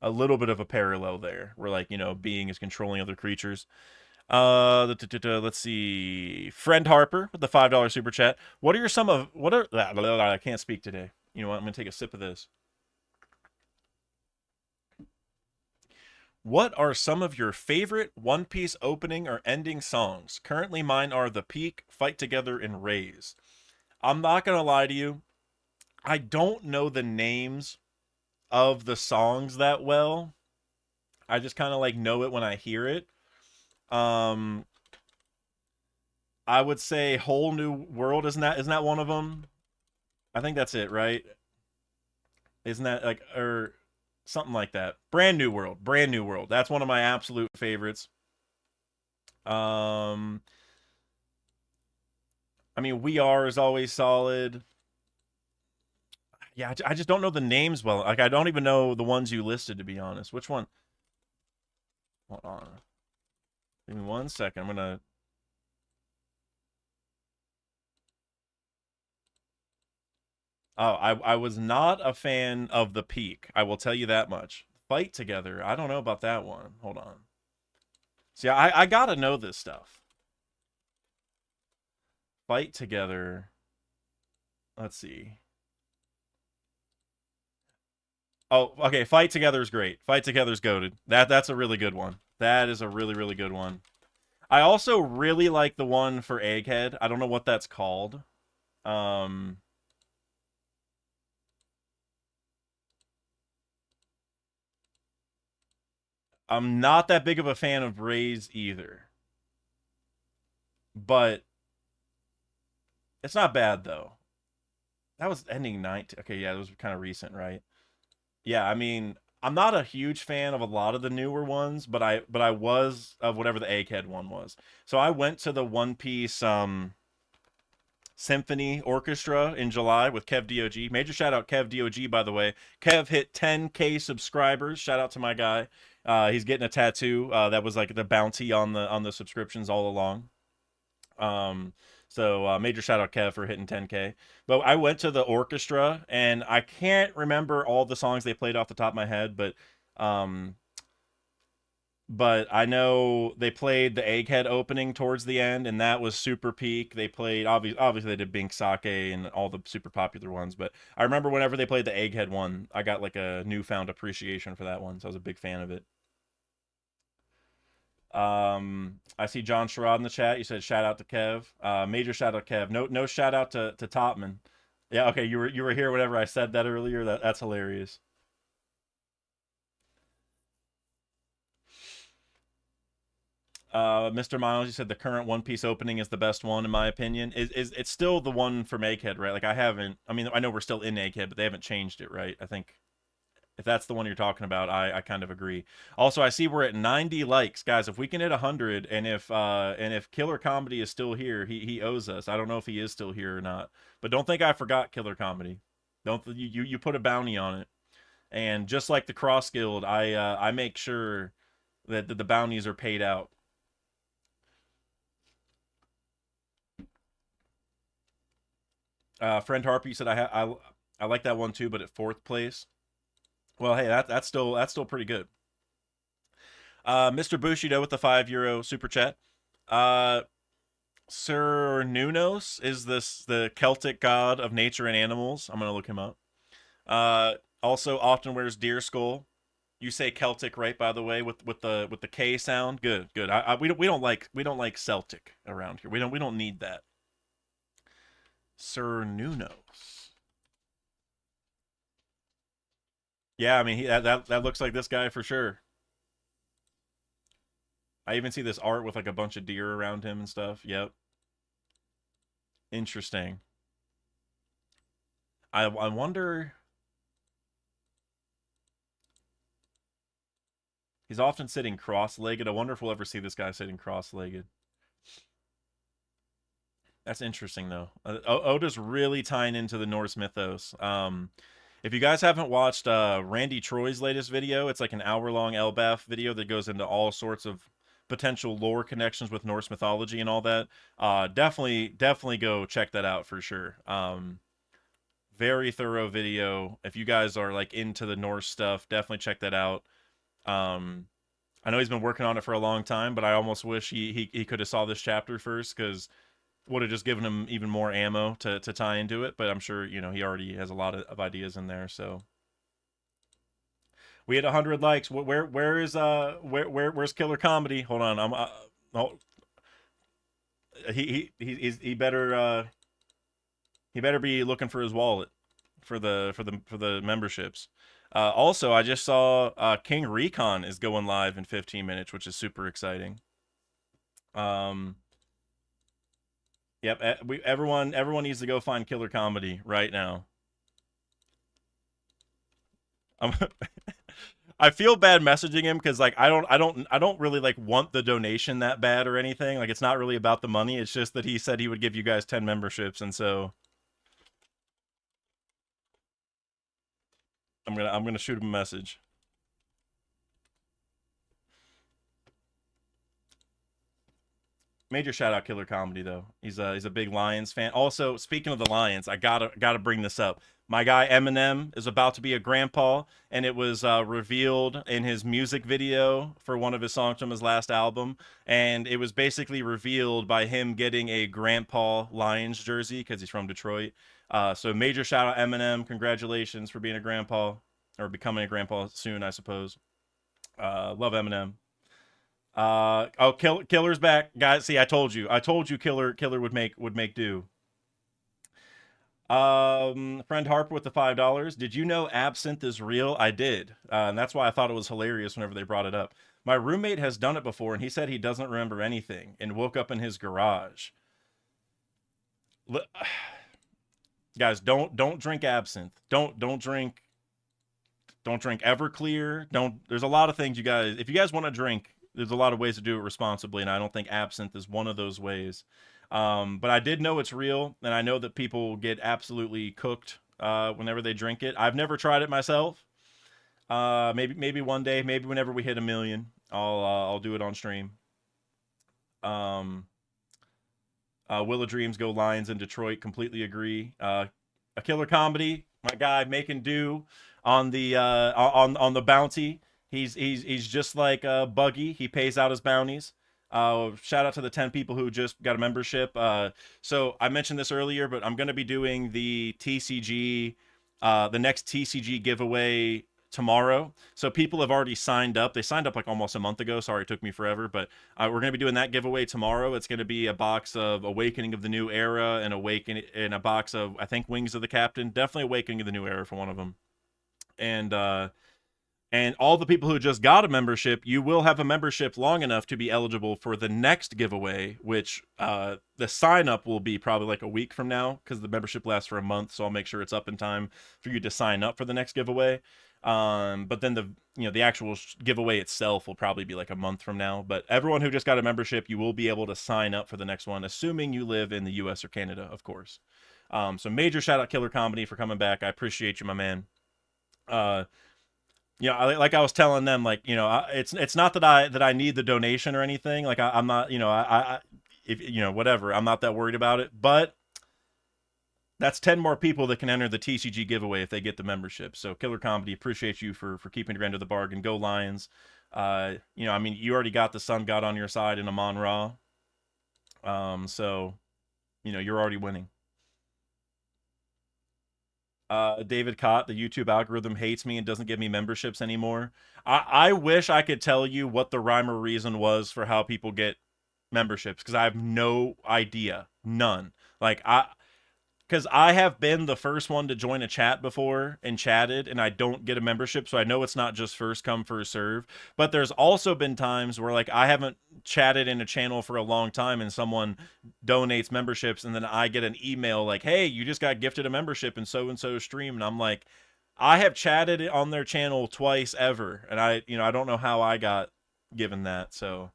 bit of a parallel there, where like, being is controlling other creatures. Let's see. Friend Harper with the $5 super chat. What are some of what are I can't speak today. You know what? I'm gonna take a sip of this. What are some of your favorite One Piece opening or ending songs? Currently, mine are The Peak, Fight Together, and Raise. I'm not gonna lie to you. I don't know the names of the songs that well. I just kind of like know it when I hear it. Um, I would say Whole New World, isn't that one of them? I think that's it, right? Isn't that like, or something like that? Brand New World, Brand New World. That's one of my absolute favorites. Um, I mean, We Are is always solid. Yeah, I just don't know the names well. Like, I don't even know the ones you listed, to be honest. Which one? Hold on. Give me 1 second. I'm gonna. Oh, I was not a fan of The Peak. I will tell you that much. Fight Together. I don't know about that one. Hold on. See, I gotta know this stuff. Fight Together. Let's see. Oh, okay. Fight Together is great. Fight Together is goated. That's a really good one. That is a really good one. I also really like the one for Egghead. I don't know what that's called. Um, I'm not that big of a fan of Ray's either, but it's not bad though. That was ending 19. Okay, yeah, it was kind of recent, right? Yeah, I mean, I'm not a huge fan of a lot of the newer ones, but I was of whatever the Egghead one was. So I went to the One Piece Symphony Orchestra in July with Kev DOG. Major shout out Kev DOG, by the way. Kev hit 10K subscribers. Shout out to my guy. He's getting a tattoo. That was like the bounty on the subscriptions all along. Um, so major shout out Kev for hitting 10K. But I went to the orchestra and I can't remember all the songs they played off the top of my head, um, but I know they played the Egghead opening towards the end, and that was super peak. They played obviously they did Bink Sake and all the super popular ones, but I remember whenever they played the Egghead one, I got like a newfound appreciation for that one, so I was a big fan of it. I see John Sherrod in the chat. You said shout out to Kev. Major shout out Kev. No shout out to Topman. Yeah, okay. You were here whenever I said that earlier. That's hilarious. Mr. Miles, you said the current One Piece opening is the best one in my opinion. Is it's still the one from Egghead, right? Like I haven't. I mean, I know we're still in Egghead, but they haven't changed it, right? I think if that's the one you're talking about, I kind of agree. Also, I see we're at 90 likes, guys. If we can hit 100, and if Killer Comedy is still here, he owes us. I don't know if he is still here or not, but don't think I forgot Killer Comedy. Don't you put a bounty on it, and just like the Cross Guild, I make sure that the bounties are paid out. Friend Harper, you said I like that one too, but at fourth place. Well, hey, that's still pretty good. Mr. Bushido with the €5 super chat. Uh, Sir Nunos is this the Celtic god of nature and animals. I'm gonna look him up. Also often wears deer skull. You say Celtic, right? By the way, with the K sound. Good, good. We don't like Celtic around here. We don't need that. Sir Nunos. Yeah, I mean that looks like this guy for sure. I even see this art with like a bunch of deer around him and stuff. Yep, interesting. I wonder. He's often sitting cross-legged. I wonder if we'll ever see this guy sitting cross-legged. That's interesting though. Oda's really tying into the Norse mythos. If you guys haven't watched Randy Troy's latest video, it's like an hour-long LBAF video that goes into all sorts of potential lore connections with Norse mythology and all that. Definitely go check that out for sure. Very thorough video. If you guys are like into the Norse stuff, definitely check that out. Um, I know he's been working on it for a long time, but I almost wish he could have saw this chapter first because would have just given him even more ammo to tie into it. But I'm sure he already has a lot of ideas in there. So we had 100 likes. Where's Killer Comedy? Hold on, oh, he better be looking for his wallet for the memberships. Also, I just saw King Recon is going live in 15 minutes, which is super exciting. Um, yep, everyone needs to go find Killer Comedy right now. I'm I feel bad messaging him because like I don't really like want the donation that bad or anything. Like it's not really about the money. It's just that he said he would give you guys 10 memberships, and so I'm gonna shoot him a message. Major shout out Killer Comedy though. He's a big Lions fan. Also, speaking of the Lions, I gotta bring this up. My guy Eminem is about to be a grandpa, and it was revealed in his music video for one of his songs from his last album, and it was basically revealed by him getting a grandpa Lions jersey because he's from Detroit. So major shout out Eminem, congratulations for being a grandpa or becoming a grandpa soon, I suppose. Love Eminem. Killer's back, guys. See, I told you, Killer would make do. Friend Harper with the $5. Did you know absinthe is real? I did, and that's why I thought it was hilarious whenever they brought it up. My roommate has done it before, and he said he doesn't remember anything and woke up in his garage. Guys, don't drink absinthe. Don't drink Everclear. Don't. There's a lot of things you guys. If you guys want to drink, there's a lot of ways to do it responsibly, and I don't think absinthe is one of those ways. But I did know it's real, and I know that people get absolutely cooked whenever they drink it. I've never tried it myself. Maybe one day, maybe whenever we hit a million, I'll do it on stream. Um, Will of Dreams, Go Lions in Detroit. Completely agree. A killer comedy. My guy making do on the bounty. He's just like Buggy. He pays out his bounties. Shout out to the 10 people who just got a membership. So I mentioned this earlier, but I'm going to be doing the next TCG giveaway tomorrow. So people have already signed up. They signed up like almost a month ago. Sorry, it took me forever, but we're going to be doing that giveaway tomorrow. It's going to be a box of Awakening of the New Era and a box of, I think, Wings of the Captain. Definitely Awakening of the New Era for one of them. And all the people who just got a membership, you will have a membership long enough to be eligible for the next giveaway, which the sign up will be probably like a week from now because the membership lasts for a month. So I'll make sure it's up in time for you to sign up for the next giveaway. But then the actual giveaway itself will probably be like a month from now. But everyone who just got a membership, you will be able to sign up for the next one, assuming you live in the U.S. or Canada, of course. So major shout out Killer Comedy for coming back. I appreciate you, my man. Uh, like I was telling them, like it's not that I need the donation or anything. Like I'm not, if whatever, I'm not that worried about it. But that's 10 more people that can enter the TCG giveaway if they get the membership. So Killer Comedy, appreciate you for keeping your end of the bargain. Go Lions. I mean, you already got the Sun God on your side in Amon Ra. So you're already winning. David Cott, the YouTube algorithm hates me and doesn't give me memberships anymore. I wish I could tell you what the rhyme or reason was for how people get memberships because I have no idea. None. Like because I have been the first one to join a chat before and chatted, and I don't get a membership, so I know it's not just first come first serve. But there's also been times where like I haven't chatted in a channel for a long time, and someone donates memberships, and then I get an email like, "Hey, you just got gifted a membership in so and so stream," and I'm like, I have chatted on their channel twice ever, and I don't know how I got given that. So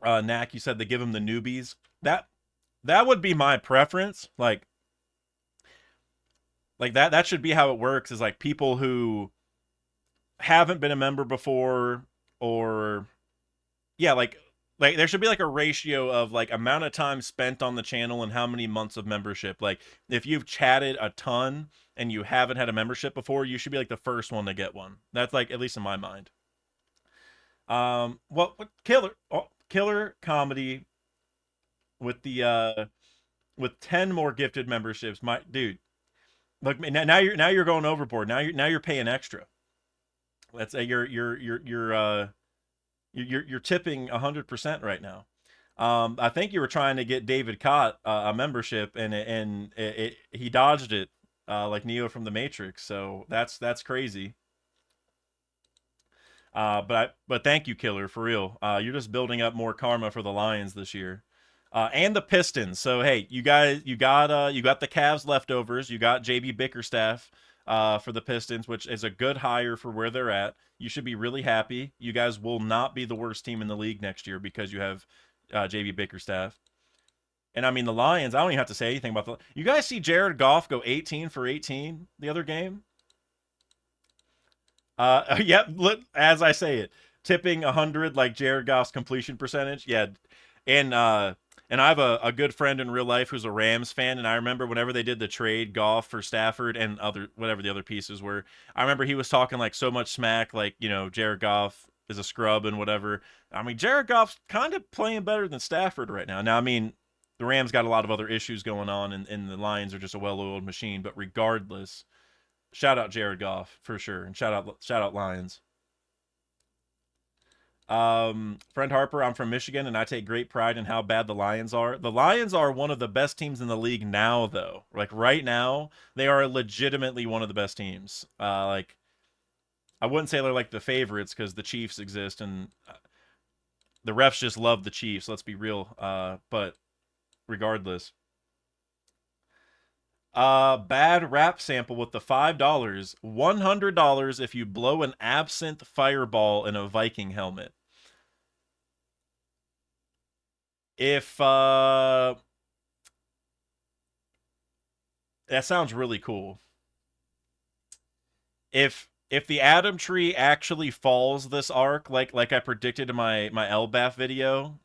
Knack, you said they give them the newbies. That would be my preference. Like that should be how it works. Is like people who haven't been a member before, or yeah, like there should be like a ratio of like amount of time spent on the channel and how many months of membership. Like if you've chatted a ton and you haven't had a membership before, you should be like the first one to get one. That's like at least in my mind. What killer comedy with the with 10 more gifted memberships. My dude, look, now you're going overboard. Now you're paying extra. Let's say you're tipping 100% right now. I think you were trying to get David Cott a membership, and he dodged it like Neo from the Matrix. So that's crazy. But thank you, Killer, for real. You're just building up more karma for the Lions this year. And the Pistons. So hey, you got the Cavs leftovers. You got JB Bickerstaff for the Pistons, which is a good hire for where they're at. You should be really happy. You guys will not be the worst team in the league next year because you have JB Bickerstaff. And I mean the Lions. I don't even have to say anything about the. You guys see Jared Goff go 18 for 18 the other game? Yep. As I say it, tipping 100 like Jared Goff's completion percentage. Yeah, and and I have a good friend in real life who's a Rams fan, and I remember whenever they did the trade Goff for Stafford and other whatever the other pieces were, I remember he was talking like so much smack, like Jared Goff is a scrub and whatever. I mean, Jared Goff's kind of playing better than Stafford right now. Now, I mean, the Rams got a lot of other issues going on, and the Lions are just a well-oiled machine. But regardless, shout out Jared Goff for sure, and shout out Lions. Friend Harper, I'm from Michigan, and I take great pride in how bad the Lions are. The Lions are one of the best teams in the league now, though. Like right now, they are legitimately one of the best teams. Like I wouldn't say they're like the favorites because the Chiefs exist, and the refs just love the Chiefs. Let's be real. But regardless, bad rap sample with the $5, $100 if you blow an absinthe fireball in a Viking helmet. If that sounds really cool. If the Adam tree actually falls this arc, like I predicted in my Elbath video,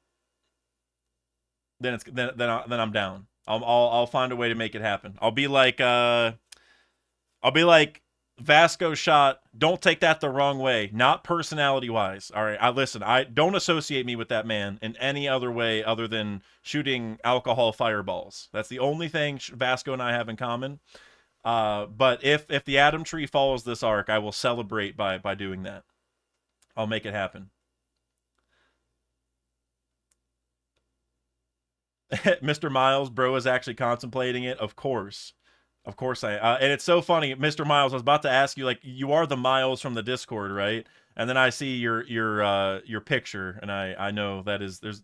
then then I'm down. I'll find a way to make it happen. I'll be like Vasco shot. Don't take that the wrong way. Not personality wise. All right. I listen. I don't associate me with that man in any other way other than shooting alcohol fireballs. That's the only thing Vasco and I have in common. But if the Adam tree follows this arc, I will celebrate by doing that. I'll make it happen. Mr. Miles, bro, is actually contemplating it. Of course I. And it's so funny, Mr. Miles. I was about to ask you, like, you are the Miles from the Discord, right? And then I see your picture, and I know that is there's.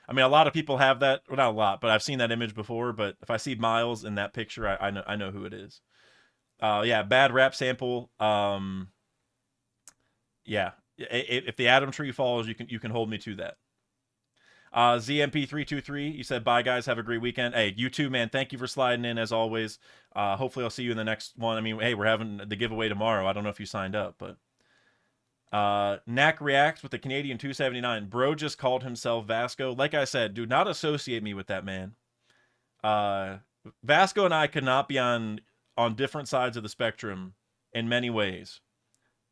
I mean, a lot of people have that. Well, not a lot, but I've seen that image before. But if I see Miles in that picture, I know who it is. Yeah, bad rap sample. Yeah, if the Adam tree falls, you can hold me to that. ZMP323, you said, bye, guys. Have a great weekend. Hey, you too, man. Thank you for sliding in, as always. Hopefully, I'll see you in the next one. I mean, hey, we're having the giveaway tomorrow. I don't know if you signed up, but. Knack reacts with the Canadian 279. Bro just called himself Vasco. Like I said, do not associate me with that man. Uh, Vasco and I could not be on different sides of the spectrum in many ways,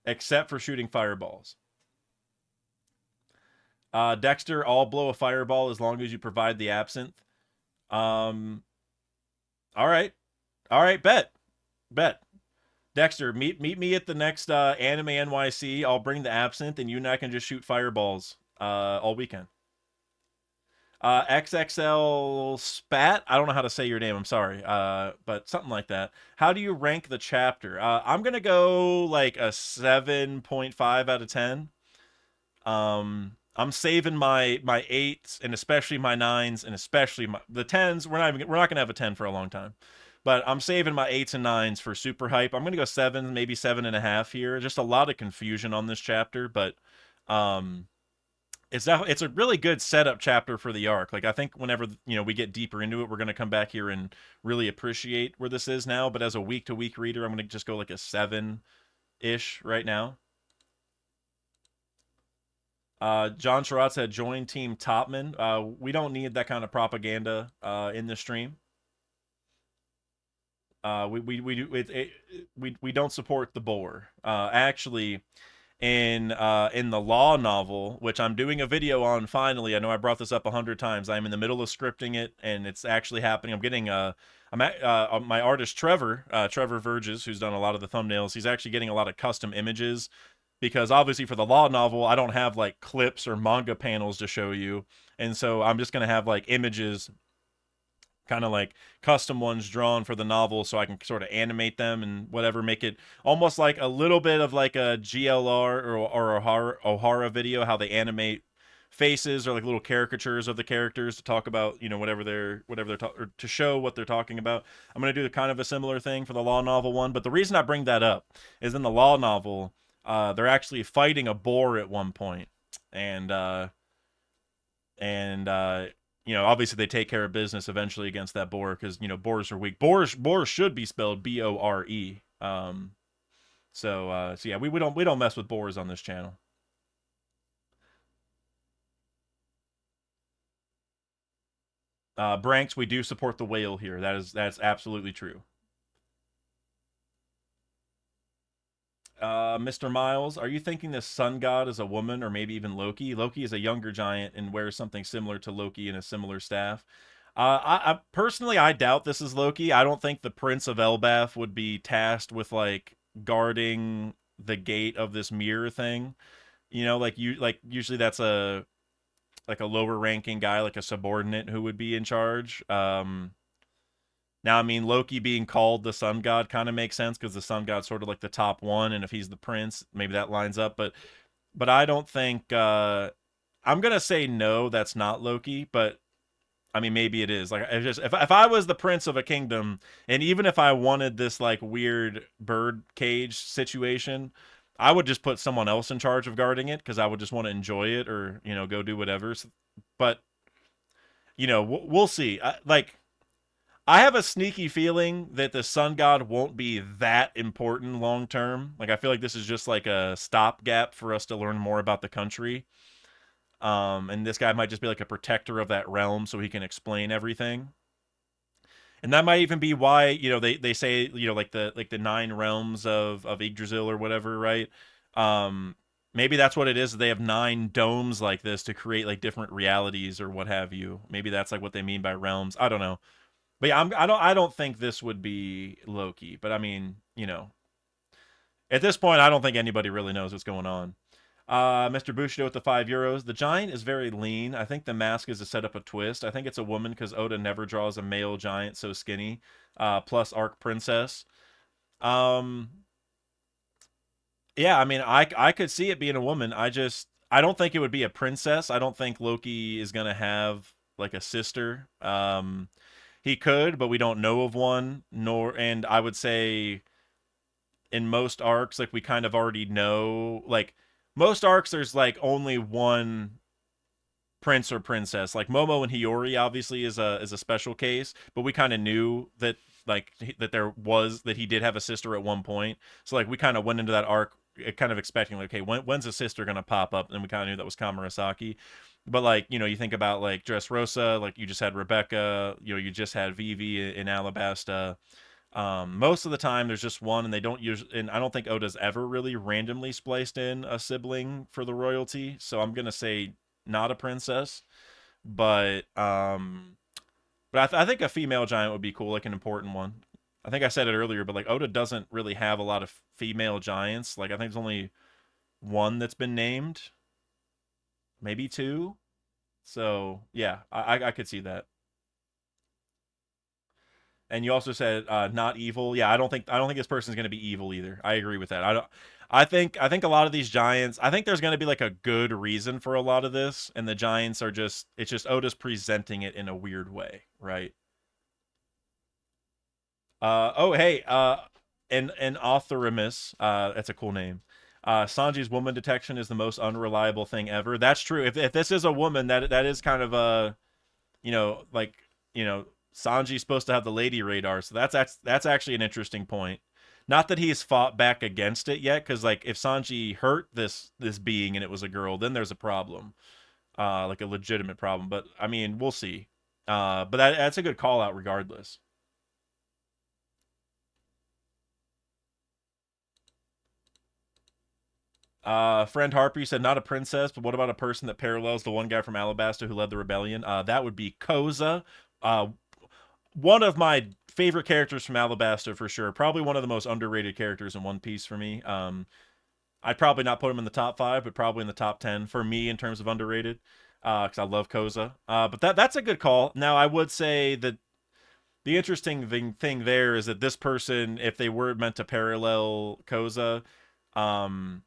except for shooting fireballs. Dexter, I'll blow a fireball as long as you provide the absinthe. Um, all right, all right, bet. Dexter, meet me at the next Anime NYC. I'll bring the absinthe, and you and I can just shoot fireballs all weekend. XXL Spat. I don't know how to say your name. I'm sorry. But something like that. How do you rank the chapter? I'm gonna go like a 7.5 out of 10. I'm saving my eights and especially my nines and especially the tens. We're not gonna have a 10 for a long time, but I'm saving my eights and nines for super hype. I'm gonna go seven, maybe 7.5 here. Just a lot of confusion on this chapter, but um, it's a really good setup chapter for the arc. Like I think whenever we get deeper into it, we're gonna come back here and really appreciate where this is now. But as a week to week reader, I'm gonna just go like a 7-ish right now. John Sherrod said, join Team Topman. We don't need that kind of propaganda in the stream. We don't support the bore. Actually, in the law novel, which I'm doing a video on finally. I know I brought this up 100 times. I'm in the middle of scripting it, and it's actually happening. I'm getting my artist Trevor Verges, who's done a lot of the thumbnails. He's actually getting a lot of custom images because obviously for the law novel, I don't have like clips or manga panels to show you, and so I'm just gonna have like images, kind of like custom ones drawn for the novel so I can sort of animate them and whatever, make it almost like a little bit of like a GLR or Ohara video, how they animate faces or like little caricatures of the characters to talk about whatever they're or to show what they're talking about. I'm gonna do the kind of a similar thing for the law novel one, but the reason I bring that up is in the law novel, they're actually fighting a boar at one point, and and obviously they take care of business eventually against that boar because boars are weak. Boars should be spelled Bore. So yeah, we don't mess with boars on this channel. Branks, we do support the whale here. That's absolutely true. Mr. Miles, are you thinking the sun god is a woman or maybe even Loki? Loki is a younger giant and wears something similar to Loki and a similar staff. I personally, I doubt this is Loki. I don't think the Prince of Elbaf would be tasked with like guarding the gate of this mirror thing. Like usually that's a like a lower ranking guy, like a subordinate who would be in charge. Now, I mean, Loki being called the sun god kind of makes sense because the sun god's sort of like the top one, and if he's the prince, maybe that lines up. But I don't think I'm gonna say no, that's not Loki. But I mean, maybe it is. Like, if I was the prince of a kingdom, and even if I wanted this like weird bird cage situation, I would just put someone else in charge of guarding it because I would just want to enjoy it or go do whatever. But we'll see. I have a sneaky feeling that the sun god won't be that important long term. Like I feel like this is just like a stopgap for us to learn more about the country. And this guy might just be like a protector of that realm so he can explain everything. And that might even be why, they say, like the nine realms of Yggdrasil or whatever, right? Maybe that's what it is. They have nine domes like this to create like different realities or what have you. Maybe that's like what they mean by realms. I don't know. But yeah, I don't think this would be Loki. But I mean, at this point, I don't think anybody really knows what's going on. Mr. Bushido with the €5. The giant is very lean. I think the mask is to set up a twist. I think it's a woman because Oda never draws a male giant so skinny. Plus Arc Princess. Um, yeah, I mean, I could see it being a woman. I don't think it would be a princess. I don't think Loki is gonna have like a sister. He could, but we don't know of one. And I would say in most arcs, like we kind of already know, like most arcs, there's like only one prince or princess. Like Momo and Hiyori obviously is a special case, but we kind of knew that like that he did have a sister at one point. So like we kind of went into that arc kind of expecting like, okay, when's a sister gonna pop up? And we kind of knew that was Kamarasaki. But like you think about like Dressrosa, like you just had Rebecca, you just had Vivi in Alabasta. Most of the time there's just one, and they don't use, and I don't think Oda's ever really randomly spliced in a sibling for the royalty. So I'm gonna say not a princess, but I think a female giant would be cool, like an important one. I think I said it earlier, but like Oda doesn't really have a lot of female giants. Like I think there's only one that's been named, maybe two. So yeah, I could see that. And you also said not evil. Yeah, I don't think this person's going to be evil either. I agree with that. I don't. I think a lot of these giants. I think there's going to be like a good reason for a lot of this, and the giants are just. It's just Oda's presenting it in a weird way, right? Oh hey, an Authorimus. That's a cool name. Sanji's woman detection is the most unreliable thing ever. That's true. If this is a woman, that is kind of a like Sanji's supposed to have the lady radar, so that's actually an interesting point. Not that he's fought back against it yet, because like if Sanji hurt this being and it was a girl, then there's a problem, like a legitimate problem. But I mean, we'll see. But that's a good call out regardless. Friend Harpy said not a princess, but what about a person that parallels the one guy from Alabasta who led the rebellion? That would be Koza. Uh, one of my favorite characters from Alabasta for sure. Probably one of the most underrated characters in One Piece for me. I'd probably not put him in the top 5, but probably in the top 10 for me in terms of underrated. Because I love Koza. But that's a good call. Now I would say that the interesting thing there is that this person, if they were meant to parallel Koza, um,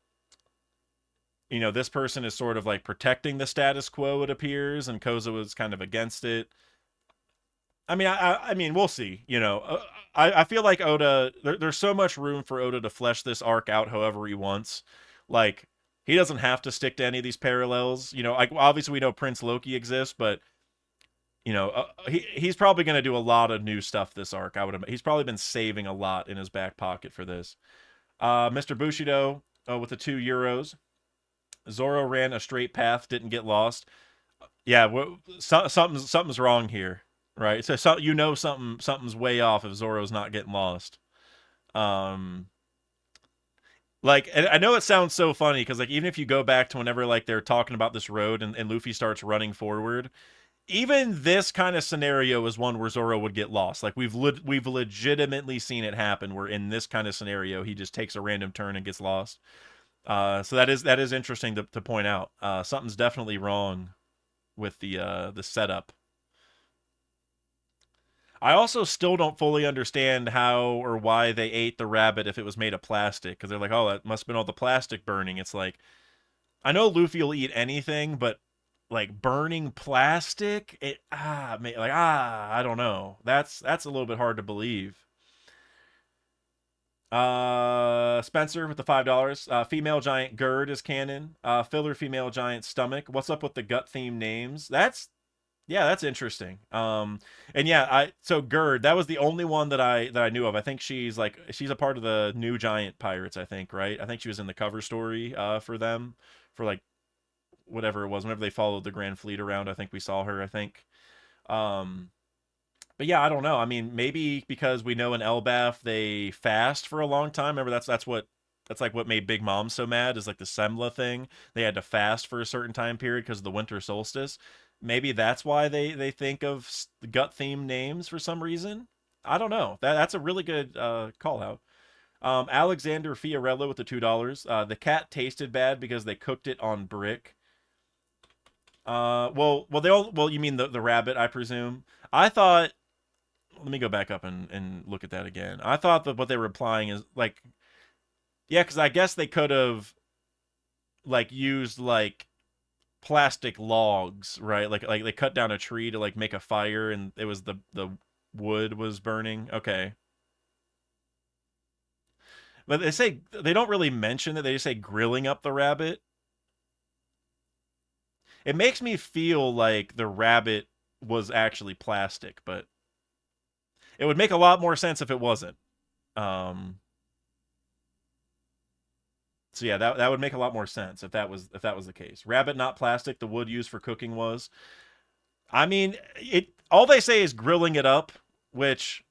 this person is sort of like protecting the status quo, it appears, and Koza was kind of against it. I mean, I mean, we'll see. I feel like Oda. There's so much room for Oda to flesh this arc out however he wants. Like, he doesn't have to stick to any of these parallels. Like obviously we know Prince Loki exists, but he's probably going to do a lot of new stuff this arc. He's probably been saving a lot in his back pocket for this. Mr. Bushido with the €2. Zoro ran a straight path, didn't get lost. Yeah, something's wrong here, right? So something's way off if Zoro's not getting lost. Um, like, and I know it sounds so funny because like even if you go back to whenever like they're talking about this road and Luffy starts running forward, even this kind of scenario is one where Zoro would get lost. Like we've legitimately seen it happen where in this kind of scenario he just takes a random turn and gets lost. So that is interesting to point out. Something's definitely wrong with the setup. I also still don't fully understand how or why they ate the rabbit if it was made of plastic, because they're like, oh, that must have been all the plastic burning. It's like, I know Luffy will eat anything, but like burning plastic, I don't know. That's a little bit hard to believe. Spencer with the $5. Female giant Gerd is canon. Filler female giant stomach. What's up with the gut theme names? That's interesting. And yeah, so Gerd, that was the only one that I knew of. I think she's a part of the new giant pirates, I think, right? I think she was in the cover story for them for like whatever it was, whenever they followed the Grand Fleet around. I think we saw her, I think. Um but yeah, I don't know. I mean, maybe because we know in Elbaf they fast for a long time. Remember, that's like what made Big Mom so mad is like the Semla thing. They had to fast for a certain time period because of the winter solstice. Maybe that's why they think of gut themed names for some reason. I don't know. That's a really good call out. Alexander Fiorello with the $2. The cat tasted bad because they cooked it on brick. Well, you mean the rabbit, I presume. I thought, let me go back up and look at that again. I thought that what they were implying is like, yeah, because I guess they could have like used like plastic logs, right? Like they cut down a tree to like make a fire, and it was the wood was burning. Okay, but they don't really mention that. They just say grilling up the rabbit. It makes me feel like the rabbit was actually plastic, but it would make a lot more sense if it wasn't. Um, so yeah, that would make a lot more sense if that was the case. Rabbit not plastic. The wood used for cooking was. I mean, it. All they say is grilling it up, which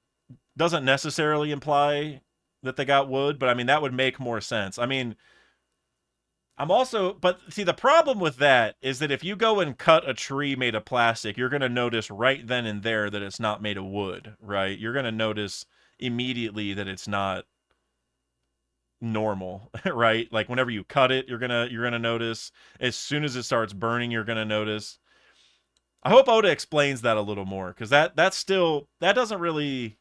doesn't necessarily imply that they got wood, but I mean that would make more sense. I mean, but see, the problem with that is that if you go and cut a tree made of plastic, you're gonna notice right then and there that it's not made of wood, right? You're gonna notice immediately that it's not normal, right? Like whenever you cut it, you're gonna notice. As soon as it starts burning, you're gonna notice. I hope Oda explains that a little more, because that doesn't really,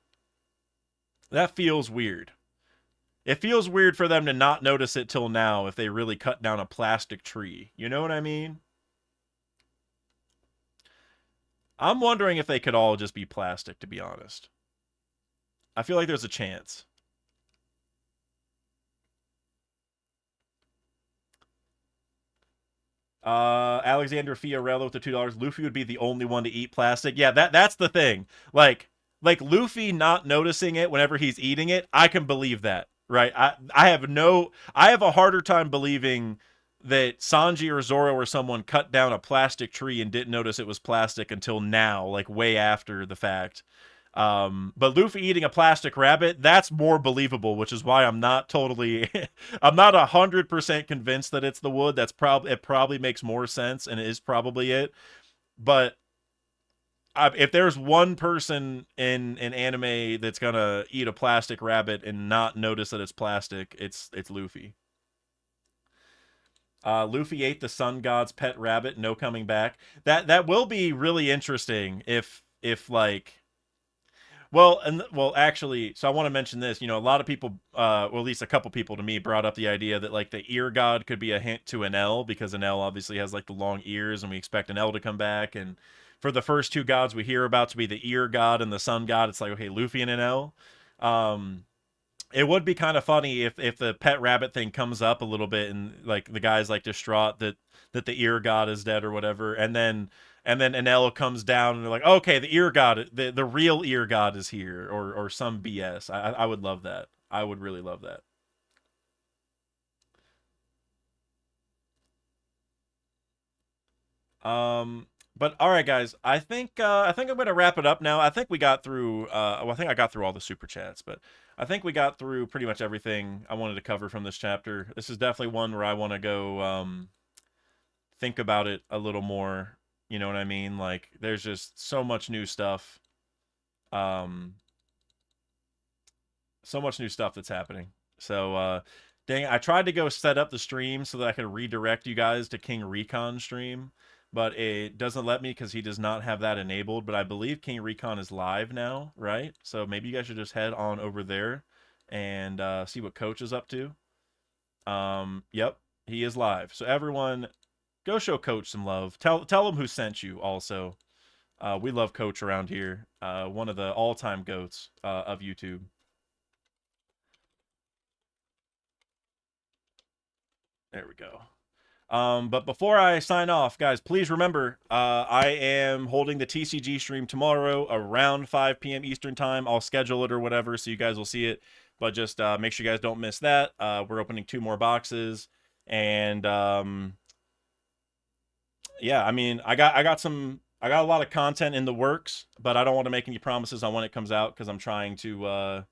that feels weird. It feels weird for them to not notice it till now if they really cut down a plastic tree. You know what I mean? I'm wondering if they could all just be plastic, to be honest. I feel like there's a chance. Alexander Fiorello with the $2. Luffy would be the only one to eat plastic. Yeah, that's the thing. Like Luffy not noticing it whenever he's eating it, I can believe that. Right? I have a harder time believing that Sanji or Zoro or someone cut down a plastic tree and didn't notice it was plastic until now, like way after the fact. But Luffy eating a plastic rabbit, that's more believable, which is why I'm not totally, I'm not 100% convinced that it's the wood. It probably makes more sense and it is probably it. But if there's one person in an anime that's gonna eat a plastic rabbit and not notice that it's plastic, it's Luffy. Luffy ate the sun god's pet rabbit, no coming back. That will be really interesting if like, Well, actually, so I want to mention this. You know, a lot of people, well, at least a couple people to me, brought up the idea that like the ear god could be a hint to an L because an L obviously has like the long ears, and we expect an L to come back. And for the first two gods we hear about to be the ear god and the sun god, it's like okay, Luffy and an L. Um, it would be kind of funny if the pet rabbit thing comes up a little bit and like the guy's like distraught that the ear god is dead or whatever, and then Enel comes down and they're like, okay, the ear god, the real ear god is here, or some BS. I would love that. I would really love that. Um, but all right, guys, I think I'm gonna wrap it up now. I think we got through. Well, I think I got through all the super chats, but I think we got through pretty much everything I wanted to cover from this chapter. This is definitely one where I want to go think about it a little more. You know what I mean? Like, there's just so much new stuff. Um, so much new stuff that's happening. So, dang, I tried to go set up the stream so that I could redirect you guys to King Recon stream, but it doesn't let me because he does not have that enabled. But I believe King Recon is live now, right? So maybe you guys should just head on over there and see what Coach is up to. Yep, he is live. So everyone, go show Coach some love. Tell him who sent you. Also, we love Coach around here. One of the all-time goats of YouTube. There we go. But before I sign off, guys, please remember, I am holding the TCG stream tomorrow around 5 p.m. Eastern time. I'll schedule it or whatever, so you guys will see it. But just make sure you guys don't miss that. We're opening two more boxes, and yeah, I mean, I got a lot of content in the works, but I don't want to make any promises on when it comes out because I'm trying to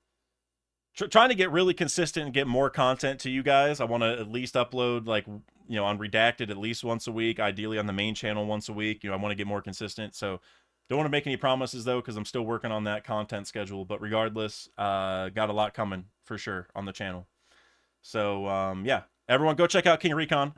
trying to get really consistent and get more content to you guys. I want to at least upload like on Redacted at least once a week, ideally on the main channel once a week. I want to get more consistent. So don't want to make any promises though because I'm still working on that content schedule. But regardless, got a lot coming for sure on the channel. So yeah, everyone go check out King Recon.